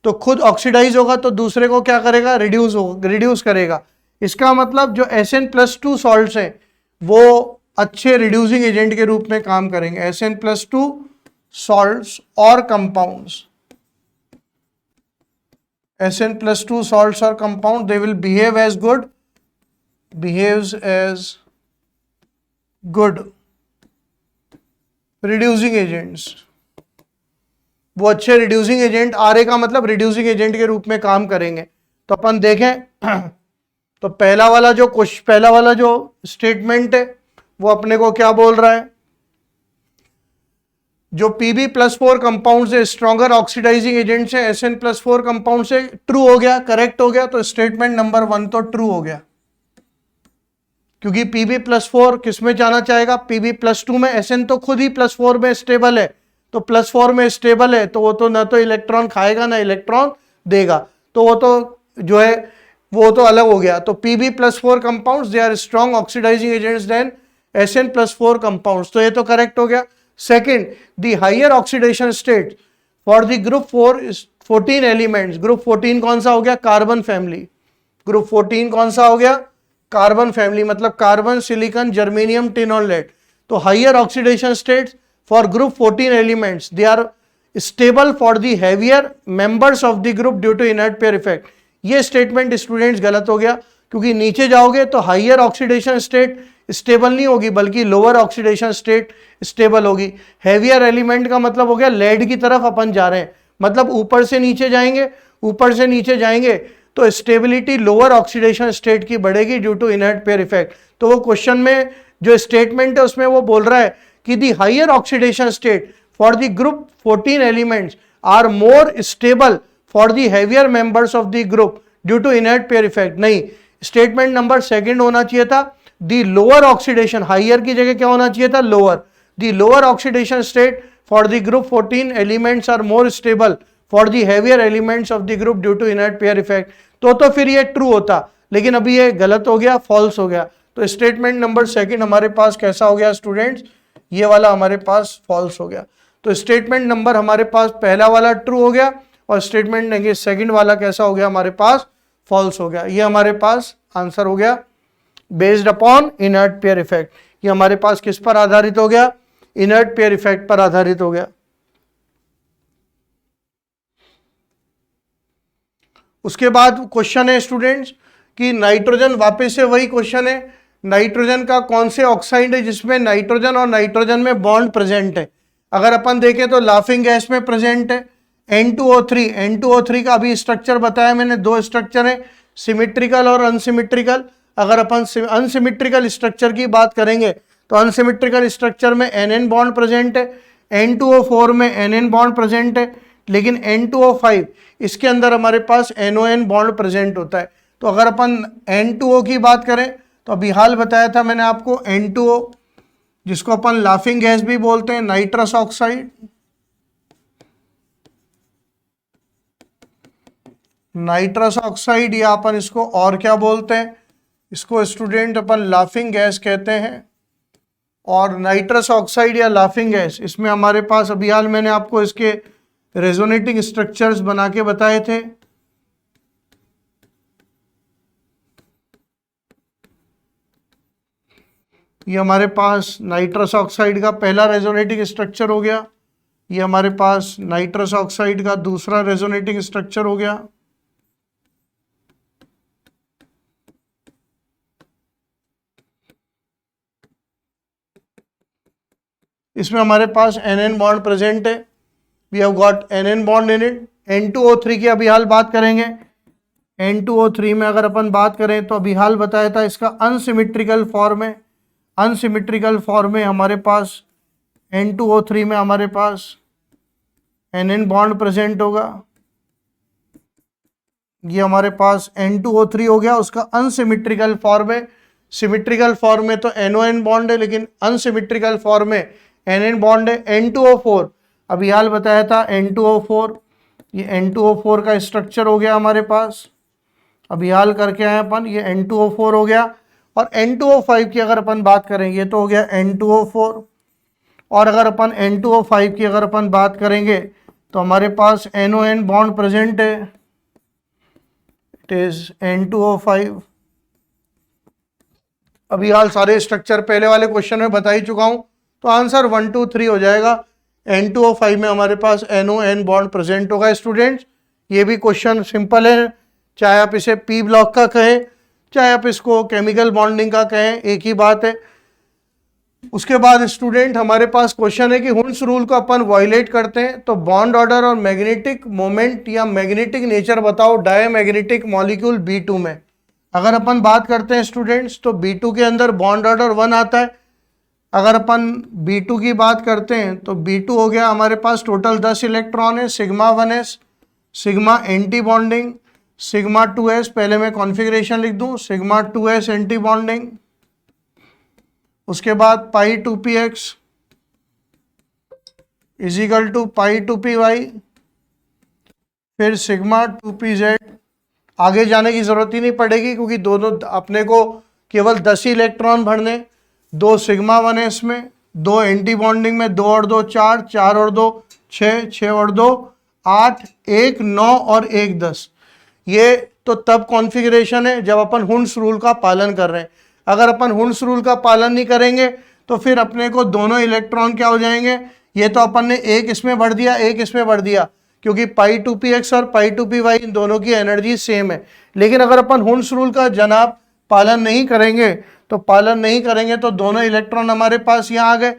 तो खुद ऑक्सीडाइज होगा तो दूसरे को क्या करेगा, रिड्यूस करेगा। इसका मतलब जो Sn+2 सॉल्ट्स हैं वो अच्छे रिड्यूसिंग एजेंट के रूप में काम करेंगे। Sn+2 सॉल्ट्स और कंपाउंड्स, Sn+2 सॉल्ट्स और compound they will behave as good, behaves as good reducing agents. वो अच्छे रिड्यूसिंग एजेंट, आर का मतलब रिड्यूसिंग एजेंट के रूप में काम करेंगे। तो अपन देखें तो पहला वाला जो स्टेटमेंट है वो अपने को क्या बोल रहा है, जो Pb+4 कंपाउंड से स्ट्रॉन्गर ऑक्सीडाइजिंग एजेंट से Sn+4 कंपाउंड से ट्रू हो गया, करेक्ट हो गया। तो स्टेटमेंट नंबर 1 तो ट्रू हो गया क्योंकि Pb+4 किस में जाना चाहेगा, Pb+2 में। Sn तो खुद ही +4 में स्टेबल है, तो +4 में स्टेबल है तो वो तो ना तो इलेक्ट्रॉन खाएगा ना इलेक्ट्रॉन देगा, तो वो तो जो है वो तो अलग हो गया। तो Pb+4 compounds they are strong oxidising agents than Sn+4 compounds, तो ये तो करेक्ट हो गया। Second, the higher oxidation state for the group 14 elements. Group 14 कौन सा हो गया, कार्बन फैमिली। ग्रुप 14 कौन सा हो गया, कार्बन फैमिली, मतलब कार्बन, सिलिकॉन, जर्मेनियम, टिन और लेड। तो higher oxidation states for group 14 elements they are stable for the heavier members of the group due to inert pair effect। ये statement students गलत हो गया क्योंकि नीचे जाओगे तो हाइयर ऑक्सीडेशन स्टेट स्टेबल नहीं होगी बल्कि लोअर ऑक्सीडेशन स्टेट स्टेबल होगी। हैवियर एलिमेंट का मतलब हो गया लेड की तरफ अपन जा रहे हैं, मतलब ऊपर से नीचे जाएंगे, ऊपर से नीचे जाएंगे तो स्टेबिलिटी लोअर ऑक्सीडेशन स्टेट की बढ़ेगी due to inert pair effect. तो वो क्वेश्चन में जो स्टेटमेंट है उसमें वो बोल रहा है कि the higher oxidation state for the group 14 elements are more stable for the heavier members of the group due to inert pair effect. नहीं, स्टेटमेंट नंबर सेकंड होना चाहिए था द लोअर ऑक्सीडेशन, हाइयर की जगह क्या होना चाहिए था, lower. The lower oxidation state for the group 14 elements are more stable for the heavier elements of the group due to inert pair effect. तो फिर ये ट्रू होता, लेकिन अभी ये गलत हो गया, फॉल्स हो गया। तो स्टेटमेंट नंबर सेकंड हमारे पास कैसा हो गया स्टूडेंट्स, ये वाला हमारे पास फॉल्स हो गया। तो स्टेटमेंट नंबर हमारे पास पहला वाला ट्रू हो गया और स्टेटमेंट सेकंड वाला कैसा हो गया हमारे पास, फॉल्स हो गया। ये हमारे पास आंसर हो गया based upon inert pair effect. ये हमारे पास किस पर आधारित हो गया, इनर्ट पेयर इफेक्ट पर आधारित हो गया। उसके बाद क्वेश्चन है स्टूडेंट्स कि नाइट्रोजन, वापस से वही क्वेश्चन है, नाइट्रोजन का कौन से ऑक्साइड है जिसमें नाइट्रोजन और नाइट्रोजन में बॉन्ड प्रेजेंट है। अगर अपन देखें तो लाफिंग गैस में प्रेजेंट है N2O3। N2O3 का अभी स्ट्रक्चर बताया मैंने, दो स्ट्रक्चर है, सिमिट्रिकल और अनसिमिट्रिकल। अगर अपन अनसिमिट्रिकल स्ट्रक्चर की बात करेंगे तो अनसिमिट्रिकल स्ट्रक्चर में NN बॉन्ड प्रेजेंट है, N2O4 में NN बॉन्ड प्रेजेंट है, लेकिन N2O5 इसके अंदर हमारे पास NON बॉन्ड प्रेजेंट होता है। तो अगर अपन N2O की बात करें तो अभी हाल बताया था मैंने आपको, N2O जिसको अपन लाफिंग गैस भी बोलते हैं, नाइट्रस ऑक्साइड, नाइट्रस ऑक्साइड, या अपन इसको और क्या बोलते हैं, इसको स्टूडेंट अपन लाफिंग गैस कहते हैं। और नाइट्रस ऑक्साइड या लाफिंग गैस, इसमें हमारे पास अभी हाल मैंने आपको इसके रेजोनेटिंग स्ट्रक्चर्स बना के बताए थे। ये हमारे पास नाइट्रस ऑक्साइड का पहला रेजोनेटिंग स्ट्रक्चर हो गया, ये हमारे पास नाइट्रस ऑक्साइड का दूसरा रेजोनेटिंग स्ट्रक्चर हो गया। इसमें हमारे पास NN बॉन्ड प्रेजेंट है, we have got NN bond in it. N2O3 की अभी हाल बात करेंगे, N2O3 में अगर अपन बात करें तो अभी हाल बताया था इसका अनसिमिट्रिकल फॉर्म है। अनसिमिट्रिकल फॉर्म में हमारे पास N2O3 में हमारे पास NN बॉन्ड प्रेजेंट होगा। ये हमारे पास N2O3 हो गया, उसका अनसिमिट्रिकल फॉर्म है। सिमिट्रिकल फॉर्म में तो NON बॉन्ड है, लेकिन अनसिमिट्रिकल फॉर्म में NN बॉन्ड है। N2O4 अभी हाल बताया था, N2O4, ये N2O4 का स्ट्रक्चर हो गया हमारे पास, अभी हाल करके आए अपन, ये N2O4 हो गया। और N2O5 की अगर अपन बात करें, ये तो हो गया N2O4, और अगर अपन N2O5 की अगर अपन बात करेंगे तो हमारे पास NON बॉन्ड प्रेजेंट है, इट इज N2O5। अभी हाल सारे स्ट्रक्चर पहले वाले क्वेश्चन में बता ही चुका हूं, तो आंसर 1 2 3 हो जाएगा। N2O5 में हमारे पास NON बॉन्ड प्रेजेंट होगा स्टूडेंट्स। ये भी क्वेश्चन सिंपल है, चाहे आप इसे P ब्लॉक का कहें, चाहे आप इसको केमिकल बॉन्डिंग का कहें, एक ही बात है। उसके बाद स्टूडेंट हमारे पास क्वेश्चन है कि हुंस रूल को अपन वायलेट करते हैं तो बॉन्ड ऑर्डर और मैग्नेटिक मोमेंट या मैग्नेटिक नेचर बताओ डायमैग्नेटिक मॉलिक्यूल B2 में। अगर अपन बात करते हैं स्टूडेंट्स तो B2 के अंदर बॉन्ड ऑर्डर 1 आता है। अगर अपन B2 की बात करते हैं तो B2 हो गया हमारे पास टोटल 10 इलेक्ट्रॉन है, sigma 1s, sigma anti bonding, sigma 2s, पहले मैं कॉन्फ़िगरेशन लिख दूं, सिग्मा 2s एंटी बॉन्डिंग, उसके बाद pi 2px is equal to pi 2py, फिर सिग्मा 2pz। आगे जाने की जरूरत ही नहीं पड़ेगी क्योंकि दोनों अपने को केवल 10 ही इलेक्ट्रॉन भरने, 2 सिग्मा 1s में, 2 एंटी बॉन्डिंग में, 2 और 2 4, 4 और 2 6, 6 और 2 8, 1 9 और 1 10। ये तो तब कॉन्फ़िगरेशन है जब अपन हुंस रूल का पालन कर रहे हैं। अगर अपन हुंस रूल का पालन नहीं करेंगे तो फिर अपने को दोनों इलेक्ट्रॉन क्या हो जाएंगे, ये तो अपन ने एक इसमें भर दिया, एक इसमें भर दिया, क्योंकि पाई 2px और पाई 2py इन दोनों की एनर्जी सेम है। लेकिन अगर अपन हुंस रूल का जनाब पालन नहीं करेंगे तो दोनों इलेक्ट्रॉन हमारे पास यहाँ आ गए।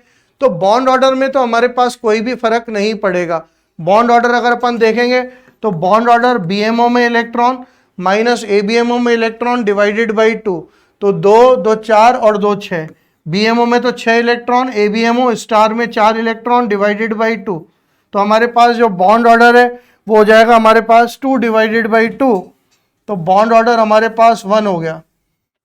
तो बॉन्ड ऑर्डर में तो हमारे पास कोई भी फर्क नहीं पड़ेगा। बॉन्ड ऑर्डर अगर अपन देखेंगे तो बॉन्ड ऑर्डर BMO में इलेक्ट्रॉन माइनस ABMO में इलेक्ट्रॉन डिवाइडेड बाई 2, तो 2 2 4 और 2 6, BMO में तो 6 इलेक्ट्रॉन, ABMO स्टार में 4 इलेक्ट्रॉन डिवाइडेड बाई 2, तो हमारे पास जो बॉन्ड ऑर्डर है वो हो जाएगा हमारे पास 2 डिवाइडेड बाई 2, तो बॉन्ड ऑर्डर हमारे पास 1 हो गया।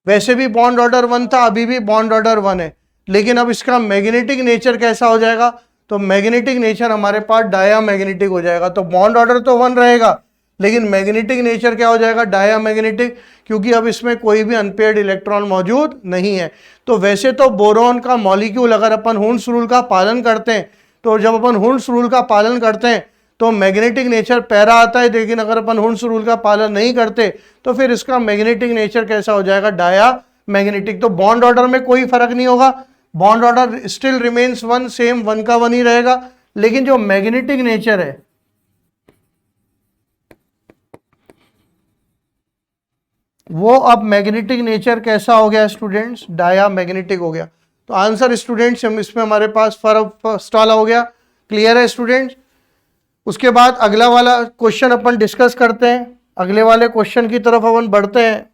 वैसे भी बॉन्ड ऑर्डर 1 था, अभी भी बॉन्ड ऑर्डर 1 है, लेकिन अब इसका मैग्नेटिक नेचर कैसा हो जाएगा, तो मैग्नेटिक नेचर हमारे पास डायामैग्नेटिक हो जाएगा। तो बॉन्ड ऑर्डर तो 1 रहेगा, लेकिन मैग्नेटिक नेचर क्या हो जाएगा, डायामैग्नेटिक, क्योंकि अब इसमें कोई भी अनपेयर्ड इलेक्ट्रॉन मौजूद नहीं है। तो वैसे तो बोरॉन का मॉलिक्यूल अगर अपन हुंस रूल का पालन करते हैं, तो जब अपन हुंस रूल का पालन करते हैं तो मैग्नेटिक नेचर पैरा आता है, लेकिन अगर अपन हुंस रूल का पालन नहीं करते तो फिर इसका मैग्नेटिक नेचर कैसा हो जाएगा, डायामैग्नेटिक। तो बॉन्ड ऑर्डर में कोई फर्क नहीं होगा, bond order still remains 1, same 1 का 1 ही रहेगा, लेकिन जो मैग्नेटिक नेचर है वो अब मैग्नेटिक नेचर कैसा हो गया स्टूडेंट्स, डायामैग्नेटिक हो गया। तो आंसर स्टूडेंट्स इसमें हमारे पास फर्स्ट वाला हो गया। क्लियर है स्टूडेंट्स? उसके बाद अगला वाला क्वेश्चन अपन डिस्कस करते हैं, अगले वाले क्वेश्चन की तरफ अपन बढ़ते हैं।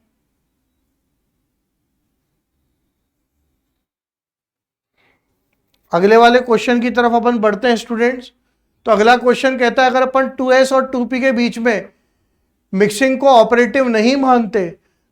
अगले वाले क्वेश्चन की तरफ अपन बढ़ते हैं स्टूडेंट्स। तो अगला क्वेश्चन कहता है अगर अपन 2s और 2p के बीच में मिक्सिंग को ऑपरेटिव नहीं मानते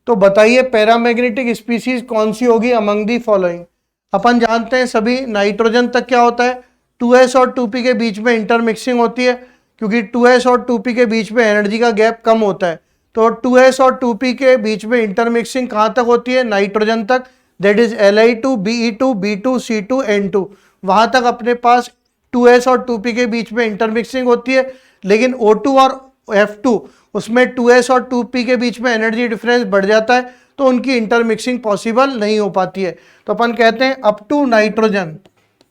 तो बताइए पैरामैग्नेटिक स्पीसीज कौन सी होगी अमंग दी फॉलोइंग। अपन जानते हैं सभी नाइट्रोजन तक क्या होता है, 2s और 2p के बीच में इंटरमिक्सिंग होती है, क्योंकि 2s और 2p के बीच में एनर्जी का गैप कम होता है। तो 2s और 2p के बीच में इंटरमिक्सिंग कहाँ तक होती है, नाइट्रोजन तक, that is Li2 Be2 B2 C2 N2, वहां तक अपने पास 2s और 2p के बीच में इंटरमिक्सिंग होती है। लेकिन O2 और F2 उसमें 2s और 2p के बीच में एनर्जी डिफरेंस बढ़ जाता है, तो उनकी इंटरमिक्सिंग पॉसिबल नहीं हो पाती है। तो अपन कहते हैं up to nitrogen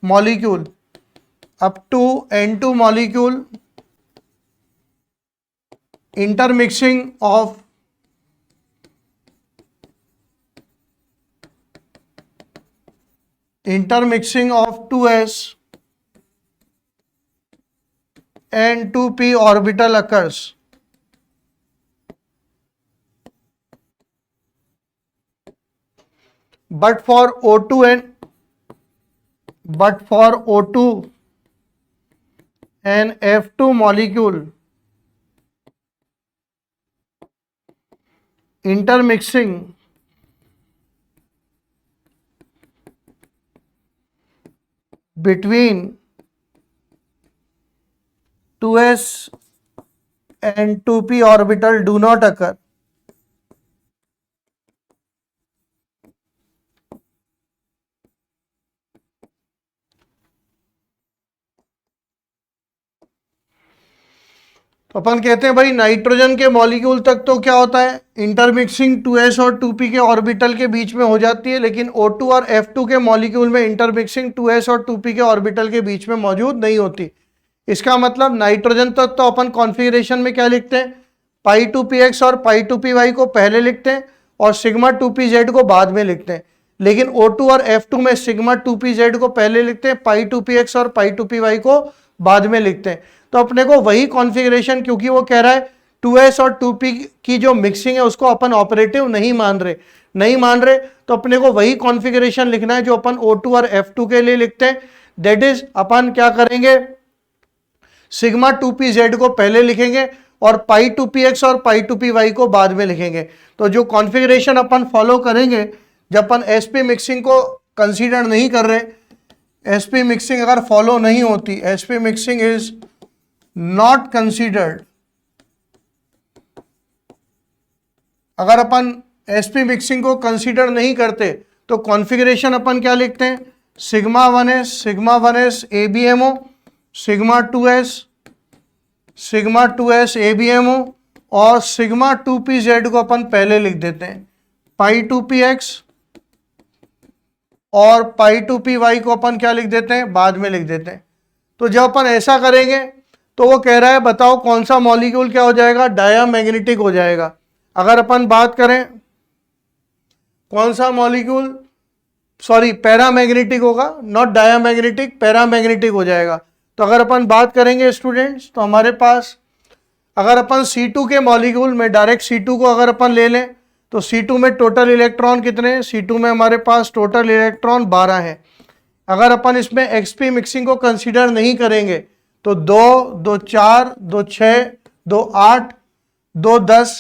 molecule, up to N2 molecule, intermixing of intermixing of 2s and 2p orbital occurs, but for O2 and F2 molecule intermixing between 2s and 2p orbital do not occur. तो अपन कहते हैं भाई nitrogen के molecule तक तो क्या होता है, इंटरमिक्सिंग 2s और 2p के ऑर्बिटल के बीच में हो जाती है, लेकिन O2 और F2 के मॉलिक्यूल में इंटरमिक्सिंग 2s और 2p के ऑर्बिटल के बीच में मौजूद नहीं होती। इसका मतलब नाइट्रोजन तक तो अपन कॉन्फ़िगरेशन में क्या लिखते हैं, π2px और π2py को पहले लिखते हैं और सिग्मा 2pz को बाद में लिखते हैं। लेकिन O2 और F2 में सिग्मा 2pz को पहले लिखते हैं, π2px और π2py को बाद में लिखते हैं। तो अपने को वही कॉन्फ़िगरेशन, क्योंकि वो कह रहा है 2s और 2p की जो मिक्सिंग है उसको अपन ऑपरेटिव नहीं मान रहे, तो अपने को वही कॉन्फ़िगरेशन लिखना है जो अपन O2 और F2 के लिए लिखते हैं। दैट इज अपन क्या करेंगे, सिग्मा 2pz को पहले लिखेंगे और π2px और π2py को बाद में लिखेंगे। तो जो कॉन्फ़िगरेशन अपन फॉलो करेंगे, जब अपन sp मिक्सिंग को कंसीडर नहीं कर रहे, sp मिक्सिंग अगर फॉलो नहीं होती, sp mixing is not considered, अगर अपन sp मिक्सिंग को कंसीडर नहीं करते तो कॉन्फ़िगरेशन अपन क्या लिखते हैं, sigma 1s ABMO, sigma 2s ABMO और सिग्मा 2pz को अपन पहले लिख देते हैं, π2px और π2py को अपन क्या लिख देते हैं, बाद में लिख देते हैं। तो जब अपन ऐसा करेंगे तो वो कह रहा है बताओ कौन सा मॉलिक्यूल क्या हो जाएगा, डायामैग्नेटिक हो जाएगा। अगर अपन बात करें कौन सा मॉलिक्यूल, सॉरी पैरामैग्नेटिक होगा, नॉट डायामैग्नेटिक, पैरामैग्नेटिक हो जाएगा। तो अगर अपन बात करेंगे स्टूडेंट्स, तो हमारे पास अगर अपन C2 के मॉलिक्यूल में डायरेक्ट C2 को अगर अपन ले लें तो C2 में टोटल इलेक्ट्रॉन कितने हैं? C2 में हमारे पास टोटल इलेक्ट्रॉन 12 हैं। अगर अपन इसमें XP मिक्सिंग को कंसीडर नहीं करेंगे तो 2, 2 4, 2 6, 2 8, 2 10,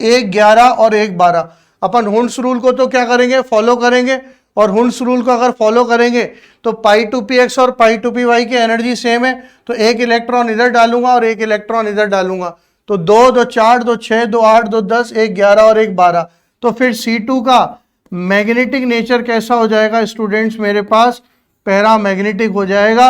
1 11 और 1 12। अपन हुंस रूल को तो क्या करेंगे? फॉलो करेंगे, और हुंस रूल को अगर फॉलो करेंगे तो पाई टू पी एक्स और पाई टू पी वाई की एनर्जी सेम है, तो एक इलेक्ट्रॉन इधर डालूंगा और एक इलेक्ट्रॉन इधर डालूंगा, तो 2, 2 4, 2 6, 2 8, 2 10, 1 11 और 1 12। तो फिर C2 का मैग्नेटिक नेचर कैसा हो जाएगा स्टूडेंट्स? मेरे पास पैरा मैग्नेटिक हो जाएगा।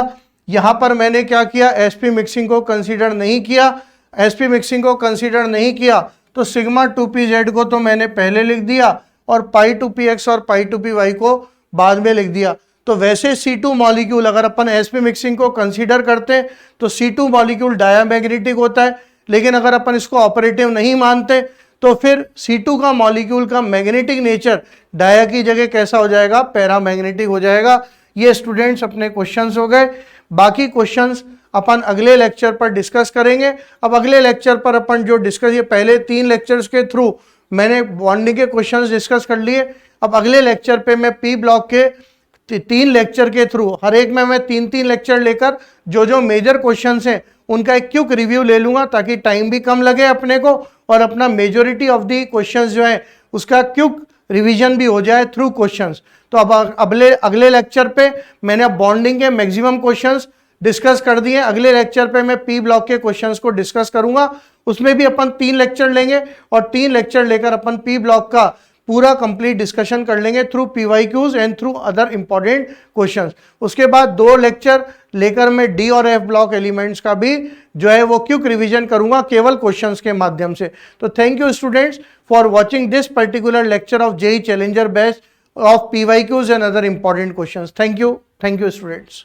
यहां पर मैंने क्या किया? SP मिक्सिंग को कंसीडर नहीं किया। SP मिक्सिंग को कंसीडर नहीं किया तो सिग्मा 2pz को तो मैंने पहले लिख दिया और पाई टू पी एक्स और पाई टू पी वाई को बाद में लिख दिया। तो वैसे C2 मॉलिक्यूल अगर अपन SP मिक्सिंग को कंसीडर करते हैं तो C2 मॉलिक्यूल डायामैग्नेटिक होता है, लेकिन अगर अपन इसको ऑपरेटिव नहीं मानते तो फिर C2 का मॉलिक्यूल का मैग्नेटिक नेचर डाया की जगह कैसा हो जाएगा? पैरामैग्नेटिक हो जाएगा। ये स्टूडेंट्स अपने क्वेश्चंस हो गए। बाकी क्वेश्चंस अपन अगले लेक्चर पर डिस्कस करेंगे। अब अगले लेक्चर पर अपन जो डिस्कस, ये पहले 3 लेक्चर्स के थ्रू मैंने बॉन्डिंग के क्वेश्चंस डिस्कस कर लिए। अब अगले लेक्चर पे मैं पी ब्लॉक के 3 लेक्चर के थ्रू, हर एक में मैं 3-3 लेक्चर लेकर जो जो मेजर क्वेश्चंस हैं उनका एक क्विक रिव्यू ले लूंगा, ताकि टाइम भी कम लगे अपने को और अपना मेजोरिटी ऑफ दी क्वेश्चंस जो है उसका क्विक रिवीजन भी हो जाए थ्रू क्वेश्चंस। तो अब अगले लेक्चर पे मैंने बॉन्डिंग के मैक्सिमम क्वेश्चंस डिस्कस कर दिए। अगले लेक्चर पे मैं पी ब्लॉक के क्वेश्चंस को डिस्कस करूंगा, उसमें भी अपन 3 लेक्चर लेंगे और 3 लेक्चर लेकर अपन पी ब्लॉक का पूरा कंप्लीट डिस्कशन कर लेंगे through PYQs and through other important questions. उसके बाद 2 लेक्चर लेकर मैं डी और एफ ब्लॉक एलिमेंट्स का भी जो है वो क्विक रिवीजन करूंगा केवल क्वेश्चंस के माध्यम से। तो thank you students for watching this particular lecture of JEE challenger batch of PYQs and other important questions. Thank you students.